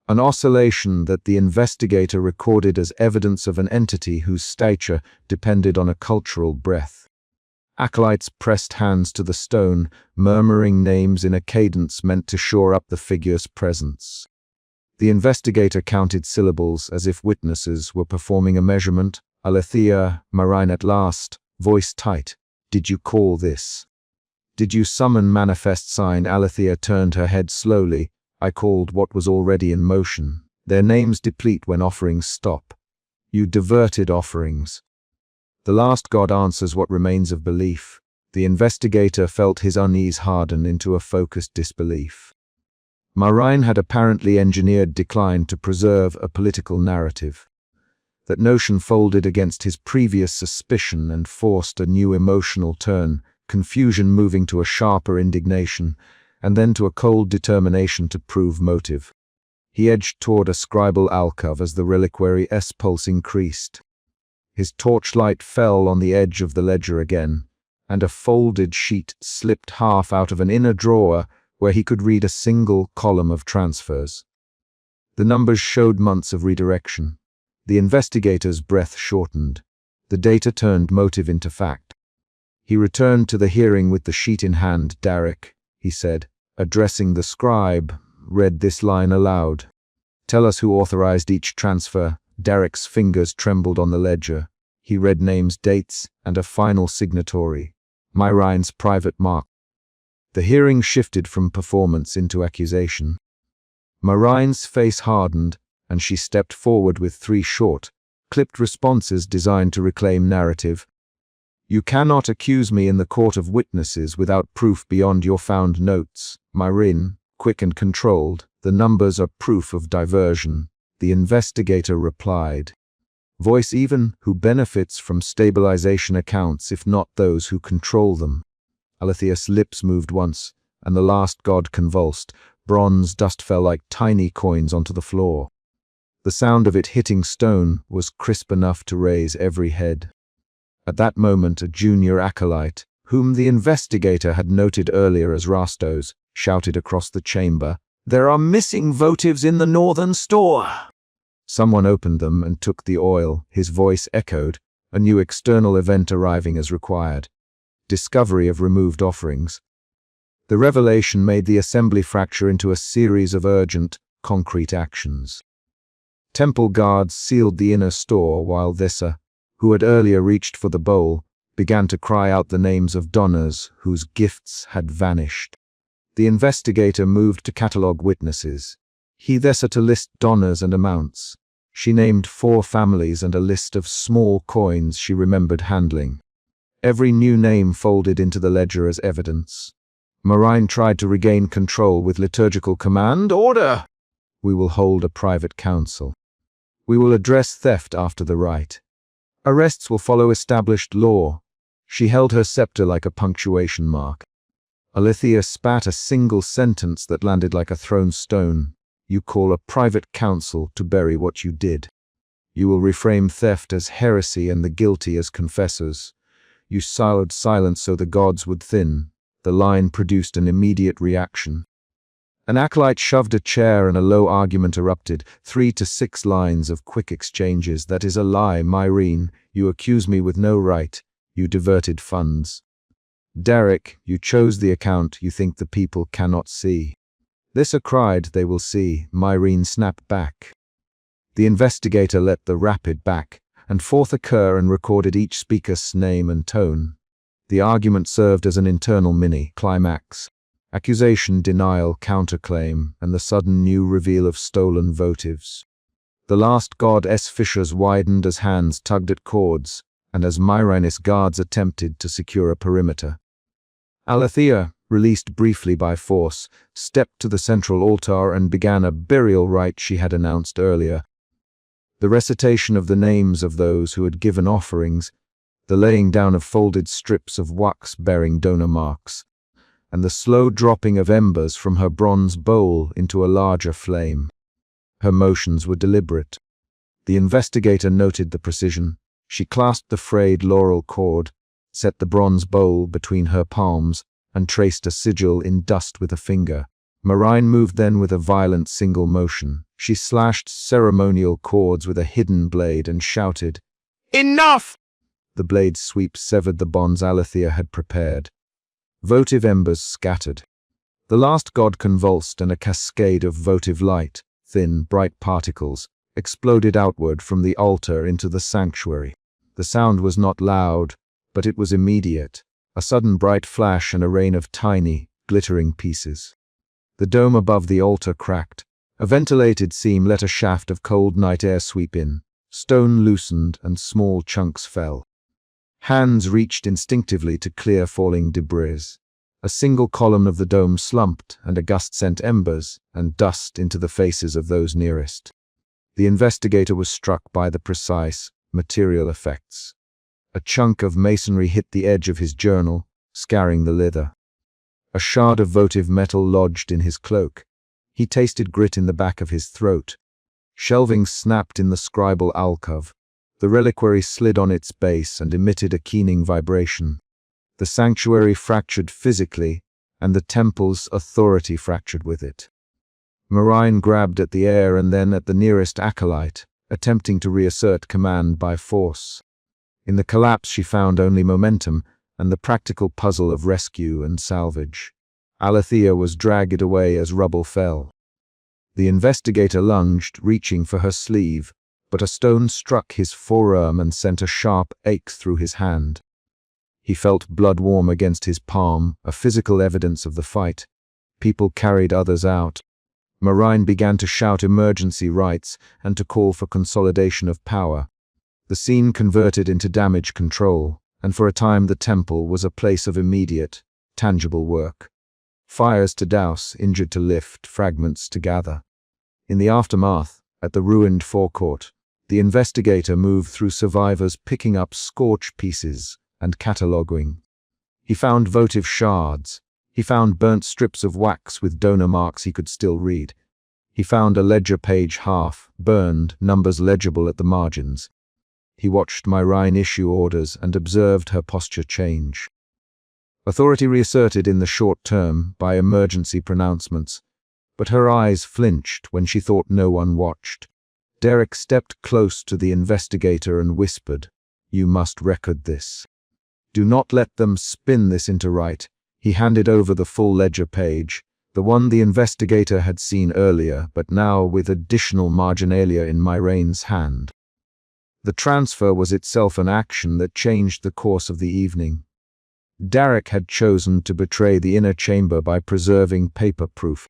An oscillation that the investigator recorded as evidence of an entity whose stature depended on a cultural breath. Acolytes pressed hands to the stone, murmuring names in a cadence meant to shore up the figure's presence. The investigator counted syllables as if witnesses were performing a measurement. Alethea, Marine at last, voice tight. Did you call this? Did you summon manifest sign? Alethea turned her head slowly. I called what was already in motion. Their names deplete when offerings stop. You diverted offerings. The last god answers what remains of belief. The investigator felt his unease harden into a focused disbelief. Marine had apparently engineered decline to preserve a political narrative. That notion folded against his previous suspicion and forced a new emotional turn, confusion moving to a sharper indignation, and then to a cold determination to prove motive. He edged toward a scribal alcove as the reliquary's pulse increased. His torchlight fell on the edge of the ledger again, and a folded sheet slipped half out of an inner drawer where he could read a single column of transfers. The numbers showed months of redirection. The investigator's breath shortened. The data turned motive into fact. He returned to the hearing with the sheet in hand. Derek, he said, addressing the scribe, read this line aloud. Tell us who authorized each transfer. Derek's fingers trembled on the ledger. He read names, dates, and a final signatory. Marine's private mark. The hearing shifted from performance into accusation. Marine's face hardened, and she stepped forward with 3 short, clipped responses designed to reclaim narrative. You cannot accuse me in the court of witnesses without proof beyond your found notes. Marine, quick and controlled, the numbers are proof of diversion. The investigator replied. Voice even, who benefits from stabilization accounts if not those who control them. Alethea's lips moved once, and the last god convulsed. Bronze dust fell like tiny coins onto the floor. The sound of it hitting stone was crisp enough to raise every head. At that moment, a junior acolyte, whom the investigator had noted earlier as Rastos, shouted across the chamber, "There are missing votives in the northern store!" Someone opened them and took the oil. His voice echoed, a new external event arriving as required. Discovery of removed offerings. The revelation made the assembly fracture into a series of urgent, concrete actions. Temple guards sealed the inner store while Thessa, who had earlier reached for the bowl, began to cry out the names of donors whose gifts had vanished. The investigator moved to catalogue witnesses. He Thessa to list donors and amounts. She named 4 families and a list of small coins she remembered handling. Every new name folded into the ledger as evidence. Marine tried to regain control with liturgical command. Order! We will hold a private council. We will address theft after the rite. Arrests will follow established law. She held her scepter like a punctuation mark. Alethea spat a single sentence that landed like a thrown stone. You call a private council to bury what you did. You will reframe theft as heresy and the guilty as confessors. You silenced silence so the gods would thin. The line produced an immediate reaction. An acolyte shoved a chair and a low argument erupted, 3 to 6 lines of quick exchanges. That is a lie, Myrene. You accuse me with no right. You diverted funds. Derek, you chose the account you think the people cannot see. This a cried they will see, Myrene snapped back. The investigator let the rapid back and forth occur and recorded each speaker's name and tone. The argument served as an internal mini-climax. Accusation, denial, counterclaim, and the sudden new reveal of stolen votives. The last god S. fissures widened as hands tugged at cords, and as Myrine's guards attempted to secure a perimeter. Alethea, released briefly by force, stepped to the central altar and began a burial rite she had announced earlier. The recitation of the names of those who had given offerings, the laying down of folded strips of wax bearing donor marks, and the slow dropping of embers from her bronze bowl into a larger flame. Her motions were deliberate. The investigator noted the precision. She clasped the frayed laurel cord, set the bronze bowl between her palms, and traced a sigil in dust with a finger. Myrine moved then with a violent single motion. She slashed ceremonial cords with a hidden blade and shouted, "Enough!" The blade's sweep severed the bonds Alethea had prepared. Votive embers scattered. The last god convulsed and a cascade of votive light, thin, bright particles, exploded outward from the altar into the sanctuary. The sound was not loud, but it was immediate. A sudden bright flash and a rain of tiny, glittering pieces. The dome above the altar cracked. A ventilated seam let a shaft of cold night air sweep in. Stone loosened and small chunks fell. Hands reached instinctively to clear falling debris. A single column of the dome slumped, and a gust sent embers and dust into the faces of those nearest. The investigator was struck by the precise, material effects. A chunk of masonry hit the edge of his journal, scarring the leather. A shard of votive metal lodged in his cloak. He tasted grit in the back of his throat. Shelving snapped in the scribal alcove. The reliquary slid on its base and emitted a keening vibration. The sanctuary fractured physically, and the temple's authority fractured with it. Myrine grabbed at the air and then at the nearest acolyte, attempting to reassert command by force. In the collapse she found only momentum and the practical puzzle of rescue and salvage. Alethea was dragged away as rubble fell. The investigator lunged, reaching for her sleeve, but a stone struck his forearm and sent a sharp ache through his hand. He felt blood warm against his palm, a physical evidence of the fight. People carried others out. Myrine began to shout emergency rites and to call for consolidation of power. The scene converted into damage control, and for a time the temple was a place of immediate, tangible work. Fires to douse, injured to lift, fragments to gather. In the aftermath, at the ruined forecourt, the investigator moved through survivors picking up scorched pieces and cataloguing. He found votive shards. He found burnt strips of wax with donor marks he could still read. He found a ledger page half burned, numbers legible at the margins. He watched Myrine issue orders and observed her posture change. Authority reasserted in the short term by emergency pronouncements, but her eyes flinched when she thought no one watched. Derek stepped close to the investigator and whispered, "You must record this. Do not let them spin this into right." He handed over the full ledger page, the one the investigator had seen earlier, but now with additional marginalia in Myrine's hand. The transfer was itself an action that changed the course of the evening. Derek had chosen to betray the inner chamber by preserving paper proof.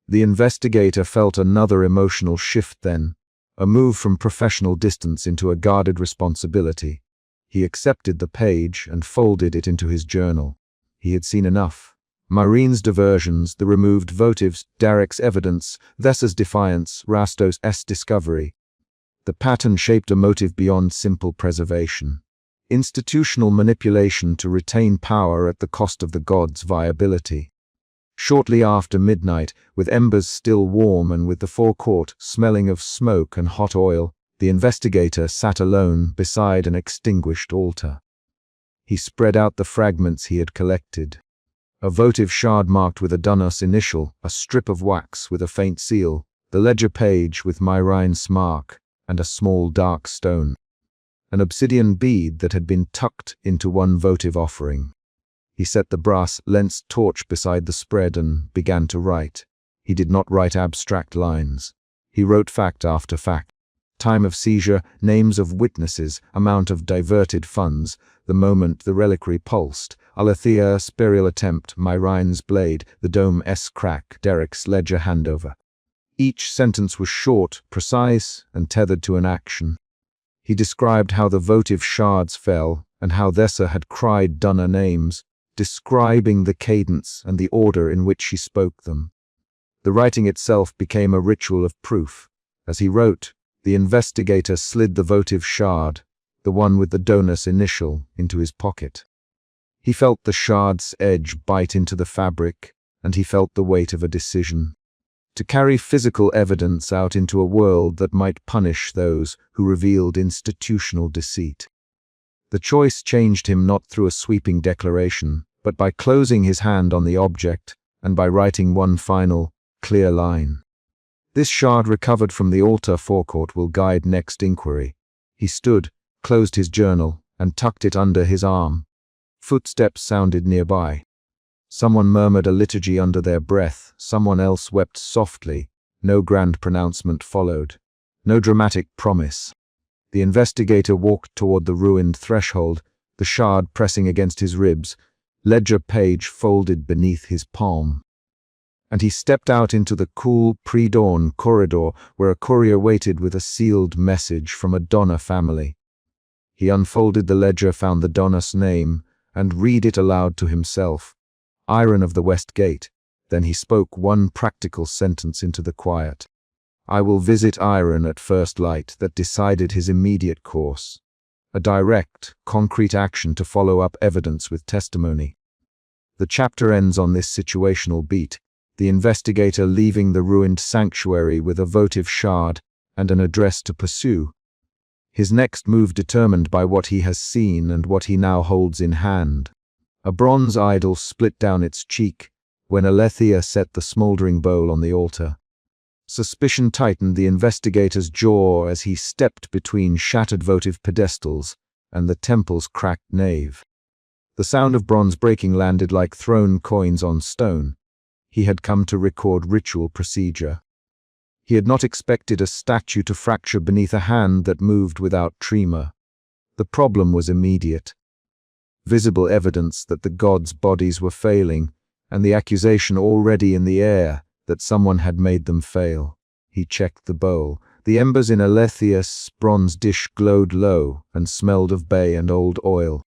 The investigator felt another emotional shift then, a move from professional distance into a guarded responsibility. He accepted the page and folded it into his journal. He had seen enough. Myrine's diversions, the removed votives, Derek's evidence, Thessa's defiance, Rastos' discovery. The pattern shaped a motive beyond simple preservation. Institutional manipulation to retain power at the cost of the gods' viability. Shortly after midnight, with embers still warm and with the forecourt smelling of smoke and hot oil, the investigator sat alone beside an extinguished altar. He spread out the fragments he had collected. A votive shard marked with a Dunnos initial, a strip of wax with a faint seal, the ledger page with Myrine's mark, and a small dark stone. An obsidian bead that had been tucked into one votive offering. He set the brass lensed torch beside the spread and began to write. He did not write abstract lines. He wrote fact after fact. Time of seizure, names of witnesses, amount of diverted funds, the moment the reliquary pulsed, Alethea burial attempt, Myrine's blade, the dome crack, Derek's ledger handover. Each sentence was short, precise, and tethered to an action. He described how the votive shards fell and how Thessa had cried Dunna names, describing the cadence and the order in which she spoke them. The writing itself became a ritual of proof. As he wrote, the investigator slid the votive shard, the one with the Donus initial, into his pocket. He felt the shard's edge bite into the fabric, and he felt the weight of a decision. To carry physical evidence out into a world that might punish those who revealed institutional deceit. The choice changed him not through a sweeping declaration, but by closing his hand on the object and by writing one final, clear line. This shard recovered from the altar forecourt will guide next inquiry. He stood, closed his journal, and tucked it under his arm. Footsteps sounded nearby. Someone murmured a liturgy under their breath, someone else wept softly. No grand pronouncement followed. No dramatic promise. The investigator walked toward the ruined threshold, the shard pressing against his ribs, ledger page folded beneath his palm. And he stepped out into the cool, pre-dawn corridor where a courier waited with a sealed message from a Donna family. He unfolded the ledger, found the Donna's name, and read it aloud to himself. Iron of the West Gate. Then he spoke one practical sentence into the quiet. I will visit Iron at first light that decided his immediate course. A direct, concrete action to follow up evidence with testimony. The chapter ends on this situational beat, the investigator leaving the ruined sanctuary with a votive shard and an address to pursue. His next move determined by what he has seen and what he now holds in hand. A bronze idol split down its cheek when Alethea set the smoldering bowl on the altar. Suspicion tightened the investigator's jaw as he stepped between shattered votive pedestals and the temple's cracked nave. The sound of bronze breaking landed like thrown coins on stone. He had come to record ritual procedure. He had not expected a statue to fracture beneath a hand that moved without tremor. The problem was immediate. Visible evidence that the gods' bodies were failing, and the accusation already in the air that someone had made them fail. He checked the bowl. The embers in Alethea's bronze dish glowed low and smelled of bay and old oil.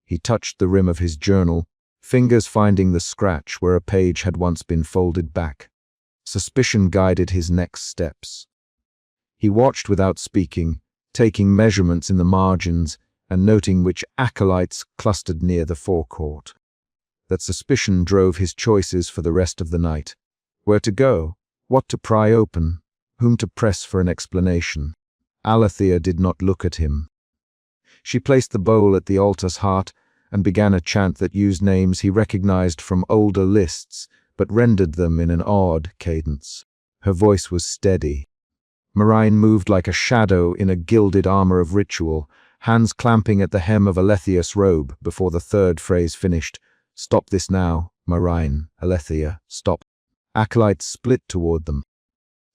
He touched the rim of his journal, fingers finding the scratch where a page had once been folded back. Suspicion guided his next steps. He watched without speaking, taking measurements in the margins and noting which acolytes clustered near the forecourt. That suspicion drove his choices for the rest of the night. Where to go, what to pry open, whom to press for an explanation. Alethea did not look at him. She placed the bowl at the altar's heart and began a chant that used names he recognized from older lists, but rendered them in an odd cadence. Her voice was steady. Marine moved like a shadow in a gilded armor of ritual, hands clamping at the hem of Alethea's robe before the third phrase finished. Stop this now, Marine, Alethea, stop. Acolytes split toward them.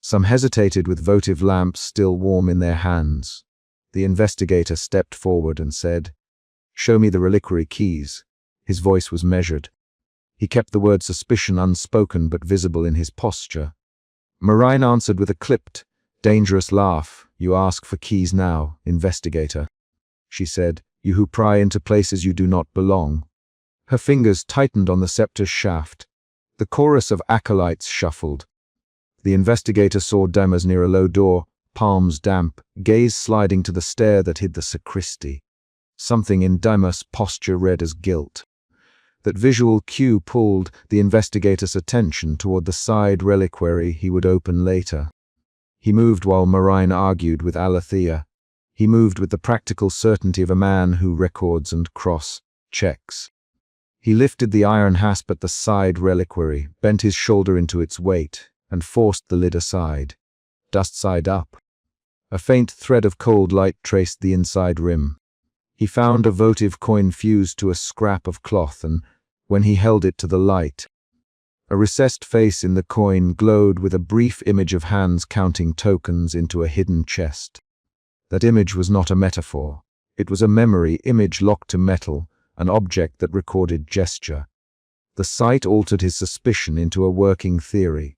Some hesitated with votive lamps still warm in their hands. The investigator stepped forward and said, Show me the reliquary keys. His voice was measured. He kept the word suspicion unspoken but visible in his posture. Marine answered with a clipped, dangerous laugh. You ask for keys now, investigator. She said, you who pry into places you do not belong. Her fingers tightened on the scepter's shaft. The chorus of acolytes shuffled. The investigator saw Demas near a low door, palms damp, gaze sliding to the stair that hid the sacristy. Something in Demas' posture read as guilt. That visual cue pulled the investigator's attention toward the side reliquary he would open later. He moved while Marine argued with Alethea. He moved with the practical certainty of a man who records and cross-checks. He lifted the iron hasp at the side reliquary, bent his shoulder into its weight, and forced the lid aside. Dust side up. A faint thread of cold light traced the inside rim. He found a votive coin fused to a scrap of cloth, and when he held it to the light, a recessed face in the coin glowed with a brief image of hands counting tokens into a hidden chest. That image was not a metaphor. It was a memory image locked to metal, an object that recorded gesture. The sight altered his suspicion into a working theory.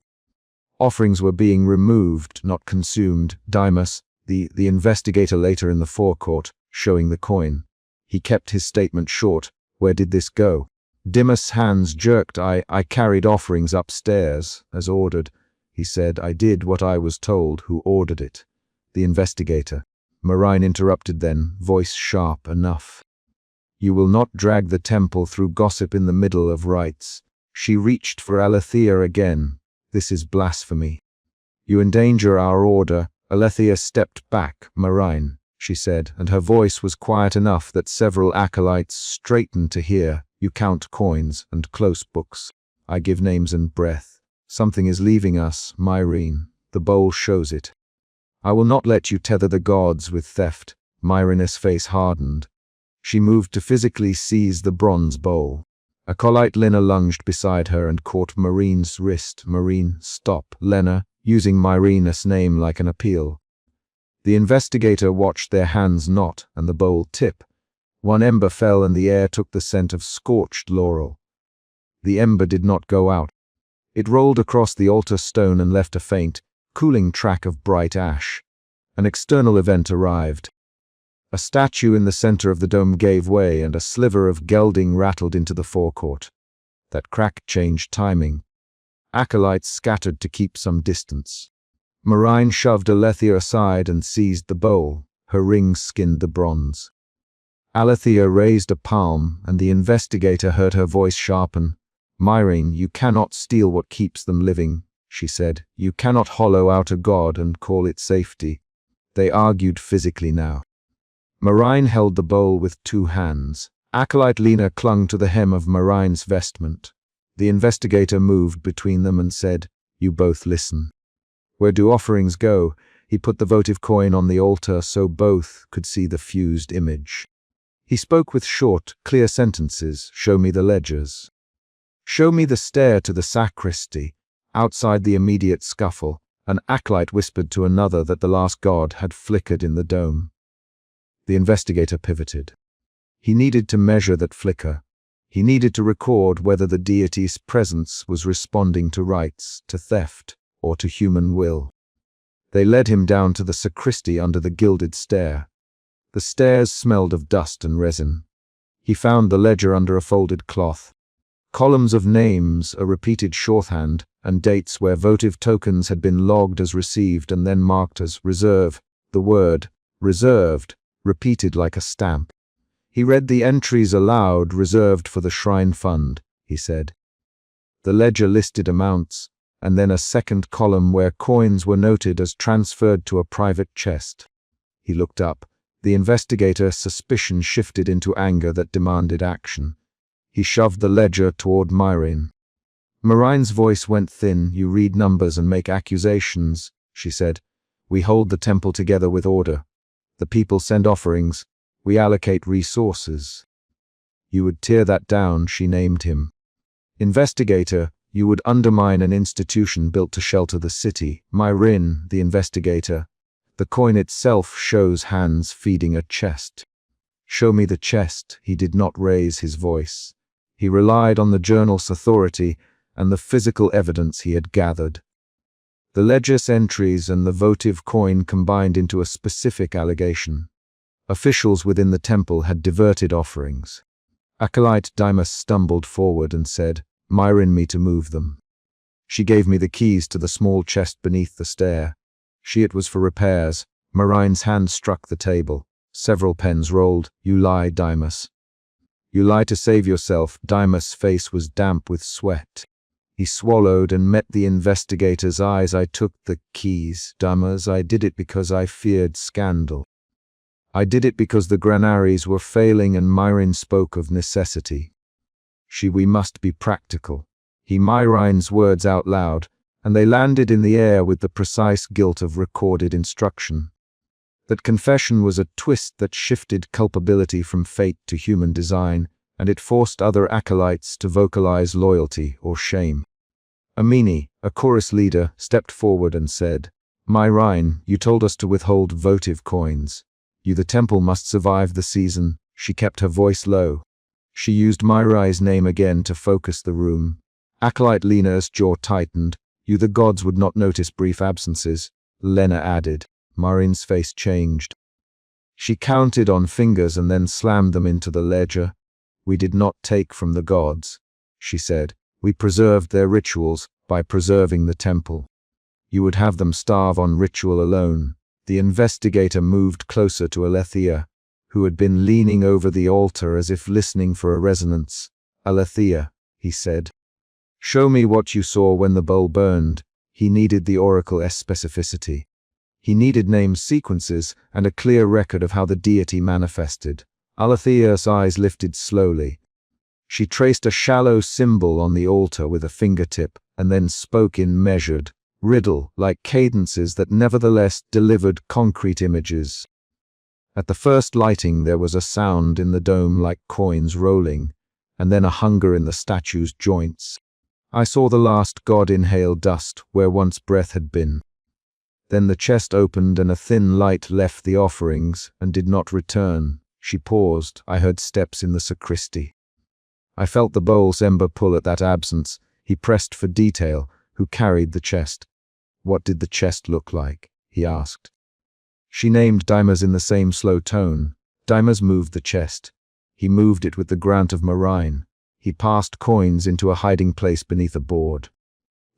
Offerings were being removed, not consumed. Dimas, the investigator later in the forecourt, showing the coin. He kept his statement short. Where did this go? Dimas' hands jerked. I carried offerings upstairs, as ordered. He said, I did what I was told. Who ordered it? The investigator. Marine interrupted then, voice sharp enough. You will not drag the temple through gossip in the middle of rites. She reached for Alethea again. This is blasphemy. You endanger our order. Alethea stepped back. Marine, she said, and her voice was quiet enough that several acolytes straightened to hear. You count coins and close books. I give names and breath. Something is leaving us, Myrene. The bowl shows it. I will not let you tether the gods with theft. Myrene's face hardened. She moved to physically seize the bronze bowl. Acolyte Lena lunged beside her and caught Marine's wrist. Marine, stop. Lena, using Myrene's name like an appeal. The investigator watched their hands knot and the bowl tip. One ember fell and the air took the scent of scorched laurel. The ember did not go out. It rolled across the altar stone and left a faint, cooling track of bright ash. An external event arrived. A statue in the center of the dome gave way and a sliver of gelding rattled into the forecourt. That crack changed timing. Acolytes scattered to keep some distance. Marine shoved Alethea aside and seized the bowl. Her ring skinned the bronze. Alethea raised a palm, and the investigator heard her voice sharpen. Myrene, you cannot steal what keeps them living, she said. You cannot hollow out a god and call it safety. They argued physically now. Marine held the bowl with two hands. Acolyte Lena clung to the hem of Marine's vestment. The investigator moved between them and said, You both listen. Where do offerings go? He put the votive coin on the altar so both could see the fused image. He spoke with short, clear sentences. Show me the ledgers. Show me the stair to the sacristy. Outside the immediate scuffle, an acolyte whispered to another that the last god had flickered in the dome. The investigator pivoted. He needed to measure that flicker. He needed to record whether the deity's presence was responding to rites, to theft, or to human will. They led him down to the sacristy under the gilded stair. The stairs smelled of dust and resin. He found the ledger under a folded cloth. Columns of names, a repeated shorthand, and dates where votive tokens had been logged as received and then marked as reserve. The word, reserved, repeated like a stamp. He read the entries aloud. Reserved for the shrine fund, he said. The ledger listed amounts, and then a second column where coins were noted as transferred to a private chest. He looked up. The investigator's suspicion shifted into anger that demanded action. He shoved the ledger toward Myrene. Marine's voice went thin. You read numbers and make accusations, she said. We hold the temple together with order. The people send offerings. We allocate resources. You would tear that down, she named him. Investigator, you would undermine an institution built to shelter the city. Myrene, the investigator. The coin itself shows hands feeding a chest. Show me the chest. He did not raise his voice. He relied on the journal's authority and the physical evidence he had gathered. The ledger's entries and the votive coin combined into a specific allegation. Officials within the temple had diverted offerings. Acolyte Dimas stumbled forward and said, Myrene me to move them. She gave me the keys to the small chest beneath the stair. It was for repairs. Marine's hand struck the table. Several pens rolled. You lie, Dimas. You lie to save yourself." Dimas' face was damp with sweat. He swallowed and met the investigator's eyes. "I took the keys, Dimas. I did it because I feared scandal. I did it because the granaries were failing," and Myrin spoke of necessity. We must be practical." He Myrin's words out loud, and they landed in the air with the precise guilt of recorded instruction. That confession was a twist that shifted culpability from fate to human design, and it forced other acolytes to vocalize loyalty or shame. Amini, a chorus leader, stepped forward and said, "Myrin, you told us to withhold votive coins. The temple must survive the season." She kept her voice low. She used Myri's name again to focus the room. Acolyte Lena's jaw tightened. The gods would not notice brief absences," Lena added. Myrin's face changed. She counted on fingers and then slammed them into the ledger. "We did not take from the gods," she said. "We preserved their rituals by preserving the temple. You would have them starve on ritual alone." The investigator moved closer to Alethea, who had been leaning over the altar as if listening for a resonance. "Alethea," he said, "show me what you saw when the bowl burned." He needed the oracle's specificity. He needed name sequences and a clear record of how the deity manifested. Alethea's eyes lifted slowly. She traced a shallow symbol on the altar with a fingertip and then spoke in measured, riddle-like cadences that nevertheless delivered concrete images. At the first lighting there was a sound in the dome like coins rolling, and then a hunger in the statue's joints. "I saw the last god inhale dust where once breath had been. Then the chest opened and a thin light left the offerings and did not return." She paused. "I heard steps in the sacristy. I felt the bowl's ember pull at that absence." He pressed for detail. "Who carried the chest?" "What did the chest look like?" he asked. She named Dimas in the same slow tone. Dimas moved the chest. He moved it with the grant of Myrin. He passed coins into a hiding place beneath a board.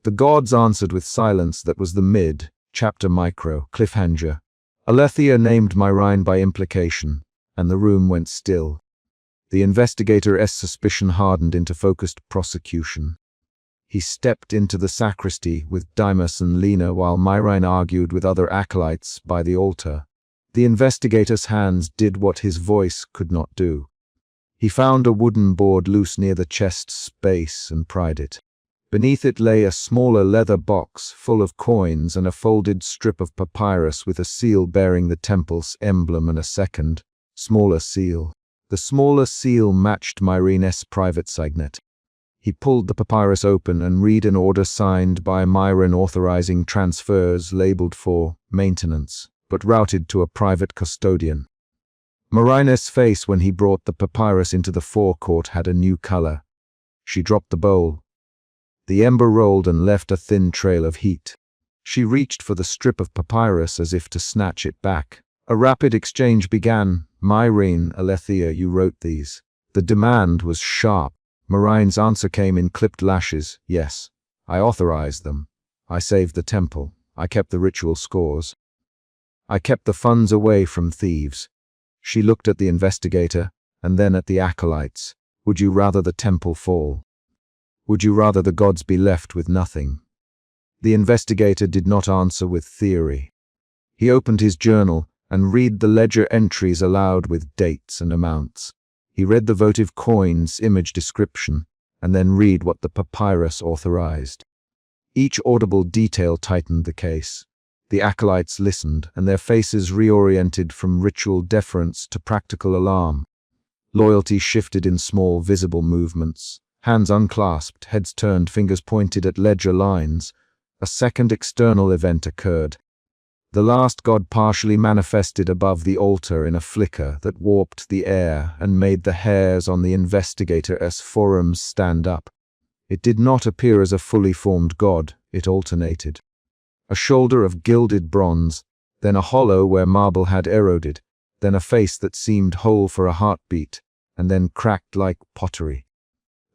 The gods answered with silence that was the mid-chapter micro cliffhanger. Alethea named Myrin by implication, and the room went still. The investigator's suspicion hardened into focused prosecution. He stepped into the sacristy with Dimas and Lena while Myrin argued with other acolytes by the altar. The investigator's hands did what his voice could not do. He found a wooden board loose near the chest's base and pried it. Beneath it lay a smaller leather box full of coins and a folded strip of papyrus with a seal bearing the temple's emblem and a second, smaller seal. The smaller seal matched Myrin's private signet. He pulled the papyrus open and read an order signed by Myrin authorizing transfers labeled for maintenance, but routed to a private custodian. Myrin's face when he brought the papyrus into the forecourt had a new color. She dropped the bowl. The ember rolled and left a thin trail of heat. She reached for the strip of papyrus as if to snatch it back. A rapid exchange began. "Myrin, Alethea, you wrote these." The demand was sharp. Myrin's answer came in clipped lashes. "Yes, I authorized them. I saved the temple. I kept the ritual scores. I kept the funds away from thieves." She looked at the investigator, and then at the acolytes. "Would you rather the temple fall? Would you rather the gods be left with nothing?" The investigator did not answer with theory. He opened his journal and read the ledger entries aloud with dates and amounts. He read the votive coin's image description, and then read what the papyrus authorized. Each audible detail tightened the case. The acolytes listened, and their faces reoriented from ritual deference to practical alarm. Loyalty shifted in small, visible movements. Hands unclasped, heads turned, fingers pointed at ledger lines. A second external event occurred. The last god partially manifested above the altar in a flicker that warped the air and made the hairs on the investigator's forearms stand up. It did not appear as a fully formed god, it alternated. A shoulder of gilded bronze, then a hollow where marble had eroded, then a face that seemed whole for a heartbeat, and then cracked like pottery.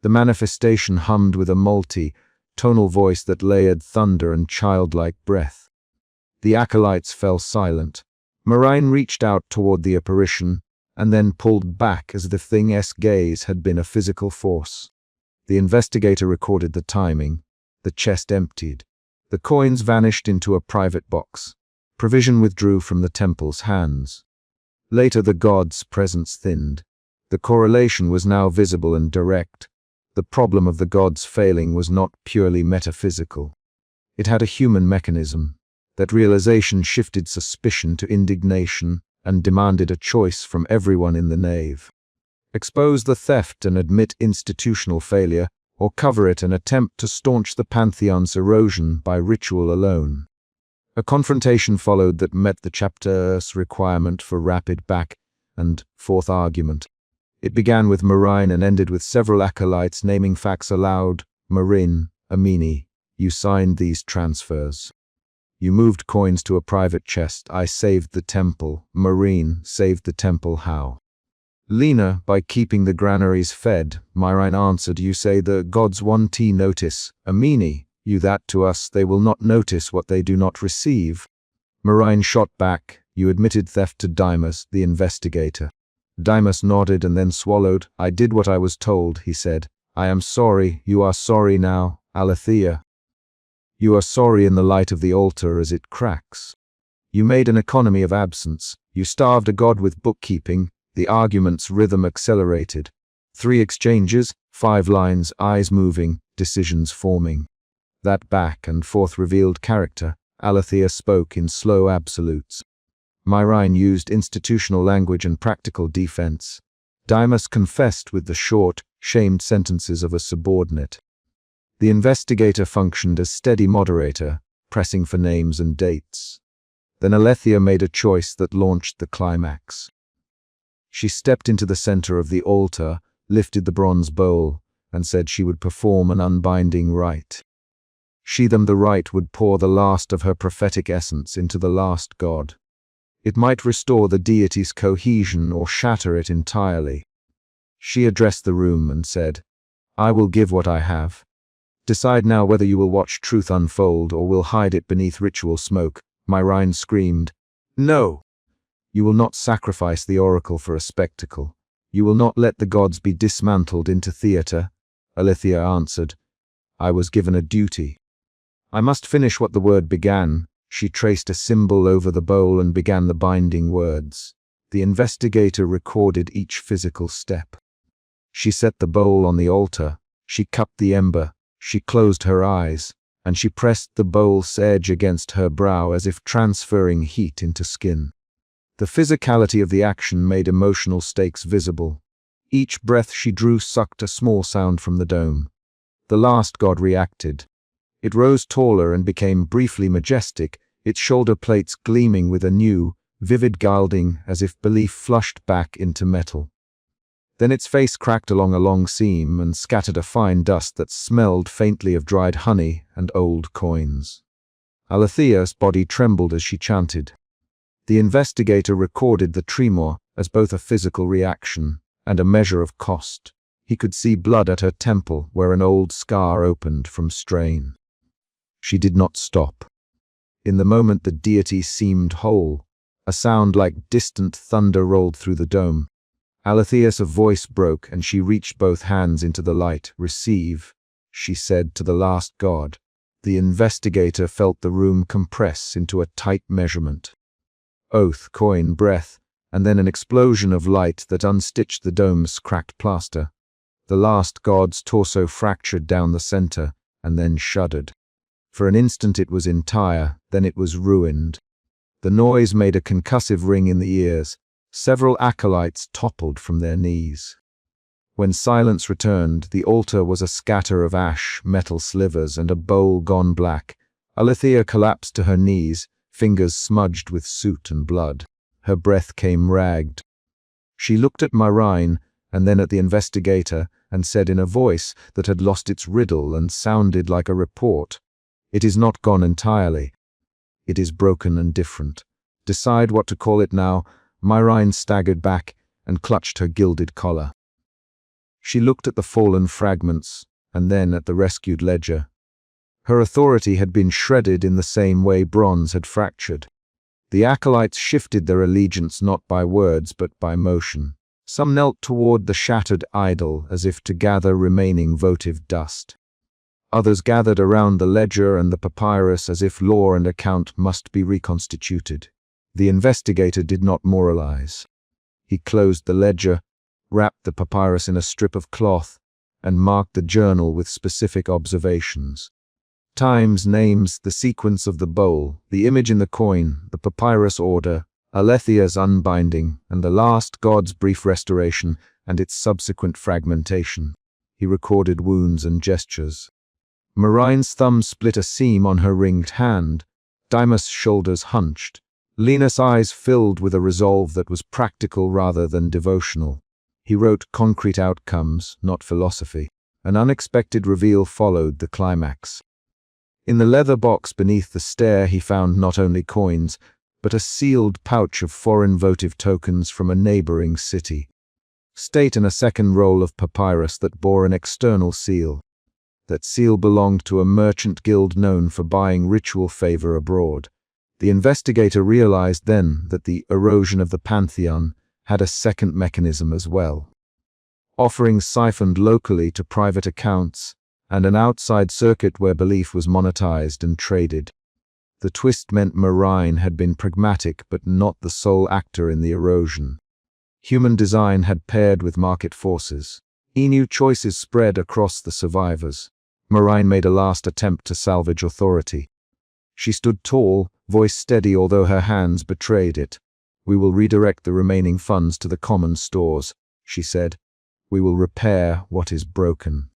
The manifestation hummed with a multi-tonal voice that layered thunder and childlike breath. The acolytes fell silent. Myrin reached out toward the apparition, and then pulled back as if the thing's gaze had been a physical force. The investigator recorded the timing. The chest emptied. The coins vanished into a private box. Provision withdrew from the temple's hands. Later, the god's presence thinned. The correlation was now visible and direct. The problem of the gods failing was not purely metaphysical. It had a human mechanism. That realization shifted suspicion to indignation and demanded a choice from everyone in the nave. Expose the theft and admit institutional failure, or cover it and attempt to staunch the pantheon's erosion by ritual alone. A confrontation followed that met the chapter's requirement for rapid back and forth argument. It began with Marine and ended with several acolytes naming facts aloud. Marin, Amini, you signed these transfers. You moved coins to a private chest. I saved the temple. Marine saved the temple how? Lena, by keeping the granaries fed. Marine answered, you say the gods want notice. Amini, you that to us they will not notice what they do not receive. Marine shot back, you admitted theft to Dimas, the investigator. Dimas nodded and then swallowed. I did what I was told, he said. I am sorry. You are sorry now, Alethea. You are sorry in the light of the altar as it cracks. You made an economy of absence. You starved a god with bookkeeping. The argument's rhythm accelerated. 3 exchanges, 5 lines, eyes moving, decisions forming. That back and forth revealed character. Alethea spoke in slow absolutes. Marine used institutional language and practical defense. Dimas confessed with the short, shamed sentences of a subordinate. The investigator functioned as steady moderator, pressing for names and dates. Then Alethea made a choice that launched the climax. She stepped into the center of the altar, lifted the bronze bowl, and said she would perform an unbinding rite. She them the rite would pour the last of her prophetic essence into the last god. It might restore the deity's cohesion or shatter it entirely. She addressed the room and said, I will give what I have. Decide now whether you will watch truth unfold or will hide it beneath ritual smoke. Marine screamed, No! You will not sacrifice the oracle for a spectacle. You will not let the gods be dismantled into theater. Alethea answered, I was given a duty. I must finish what the word began. She traced a symbol over the bowl and began the binding words. The investigator recorded each physical step. She set the bowl on the altar. She cupped the ember. She closed her eyes, and she pressed the bowl's edge against her brow as if transferring heat into skin. The physicality of the action made emotional stakes visible. Each breath she drew sucked a small sound from the dome. The last god reacted. It rose taller and became briefly majestic, its shoulder plates gleaming with a new, vivid gilding as if belief flushed back into metal. Then its face cracked along a long seam and scattered a fine dust that smelled faintly of dried honey and old coins. Alethea's body trembled as she chanted. The investigator recorded the tremor as both a physical reaction and a measure of cost. He could see blood at her temple where an old scar opened from strain. She did not stop. In the moment the deity seemed whole. A sound like distant thunder rolled through the dome. Alethea's voice broke and she reached both hands into the light. Receive, she said to the last god. The investigator felt the room compress into a tight measurement. Oath, coin, breath, and then an explosion of light that unstitched the dome's cracked plaster. The last god's torso fractured down the center and then shuddered. For an instant it was entire, then it was ruined. The noise made a concussive ring in the ears. Several acolytes toppled from their knees. When silence returned, the altar was a scatter of ash, metal slivers, and a bowl gone black. Alethea collapsed to her knees, fingers smudged with soot and blood. Her breath came ragged. She looked at Marine and then at the investigator and said in a voice that had lost its riddle and sounded like a report, It is not gone entirely. It is broken and different. Decide what to call it now. Marine staggered back and clutched her gilded collar. She looked at the fallen fragments and then at the rescued ledger. Her authority had been shredded in the same way bronze had fractured. The acolytes shifted their allegiance not by words but by motion. Some knelt toward the shattered idol as if to gather remaining votive dust. Others gathered around the ledger and the papyrus as if law and account must be reconstituted. The investigator did not moralize. He closed the ledger, wrapped the papyrus in a strip of cloth, and marked the journal with specific observations. Times, names, the sequence of the bowl, the image in the coin, the papyrus order, Alethea's unbinding, and the last god's brief restoration and its subsequent fragmentation. He recorded wounds and gestures. Marine's thumb split a seam on her ringed hand. Dimas' shoulders hunched. Linus' eyes filled with a resolve that was practical rather than devotional. He wrote concrete outcomes, not philosophy. An unexpected reveal followed the climax. In the leather box beneath the stair he found not only coins, but a sealed pouch of foreign votive tokens from a neighboring city. State and a second roll of papyrus that bore an external seal. That seal belonged to a merchant guild known for buying ritual favor abroad. The investigator realized then that the erosion of the pantheon had a second mechanism as well. Offerings siphoned locally to private accounts, and an outside circuit where belief was monetized and traded. The twist meant Marine had been pragmatic but not the sole actor in the erosion. Human design had paired with market forces. New choices spread across the survivors. Marine made a last attempt to salvage authority. She stood tall, voice steady although her hands betrayed it. "We will redirect the remaining funds to the common stores," she said. "We will repair what is broken.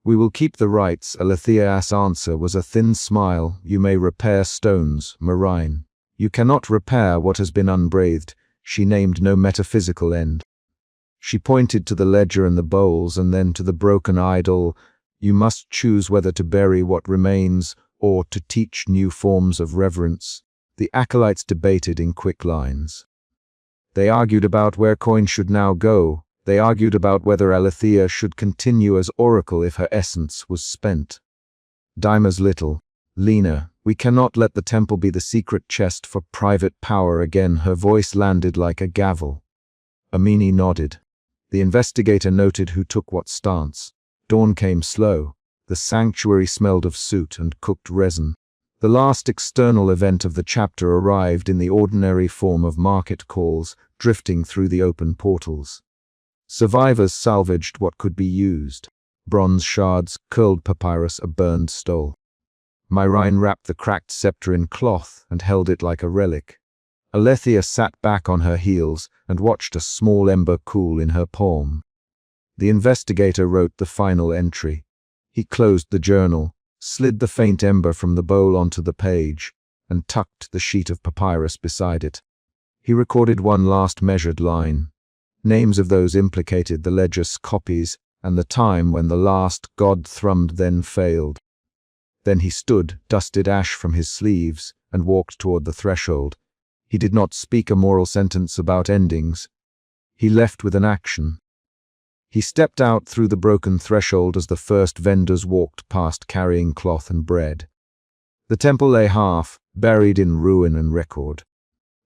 We will keep the rights." Alethea's answer was a thin smile. "You may repair stones, Marine. You cannot repair what has been unbreathed." She named no metaphysical end. She pointed to the ledger and the bowls and then to the broken idol. "You must choose whether to bury what remains or to teach new forms of reverence." The acolytes debated in quick lines. They argued about where coin should now go. They argued about whether Alethea should continue as oracle if her essence was spent. Dimas little. "Lena, we cannot let the temple be the secret chest for private power again." Her voice landed like a gavel. Amini nodded. The investigator noted who took what stance. Dawn came slow. The sanctuary smelled of soot and cooked resin. The last external event of the chapter arrived in the ordinary form of market calls, drifting through the open portals. Survivors salvaged what could be used. Bronze shards, curled papyrus, a burned stole. Marine wrapped the cracked scepter in cloth and held it like a relic. Alethea sat back on her heels and watched a small ember cool in her palm. The investigator wrote the final entry. He closed the journal, slid the faint ember from the bowl onto the page, and tucked the sheet of papyrus beside it. He recorded one last measured line. Names of those implicated, the ledger's copies, and the time when the last god thrummed then failed. Then he stood, dusted ash from his sleeves, and walked toward the threshold. He did not speak a moral sentence about endings. He left with an action. He stepped out through the broken threshold as the first vendors walked past carrying cloth and bread. The temple lay half, buried in ruin and record.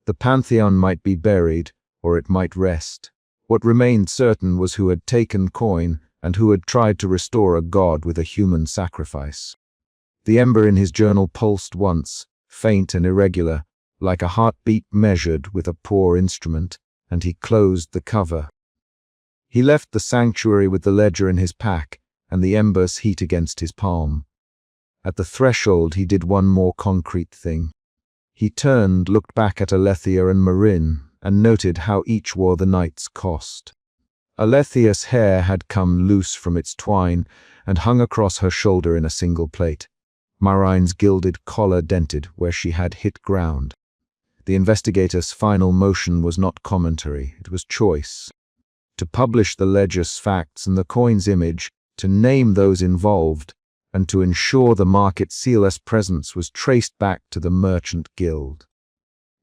The pantheon might be buried, or it might rest. What remained certain was who had taken coin and who had tried to restore a god with a human sacrifice. The ember in his journal pulsed once, faint and irregular, like a heartbeat measured with a poor instrument, and he closed the cover. He left the sanctuary with the ledger in his pack and the embers heat against his palm. At the threshold he did one more concrete thing. He turned, looked back at Alethea and Marin, and noted how each wore the night's cost. Alethea's hair had come loose from its twine and hung across her shoulder in a single plait. Marine's gilded collar dented where she had hit ground. The investigator's final motion was not commentary, it was choice. To publish the ledger's facts and the coin's image, to name those involved, and to ensure the market sealer's presence was traced back to the merchant guild.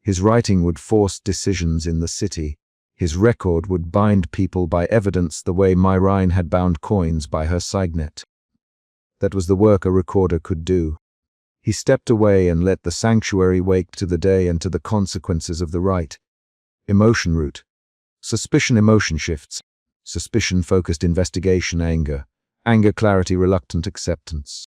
His writing would force decisions in the city. His record would bind people by evidence the way Marine had bound coins by her signet. That was the work a recorder could do. He stepped away and let the sanctuary wake to the day and to the consequences of the rite. Emotion root. Suspicion emotion shifts. Suspicion focused investigation anger. Anger clarity reluctant acceptance.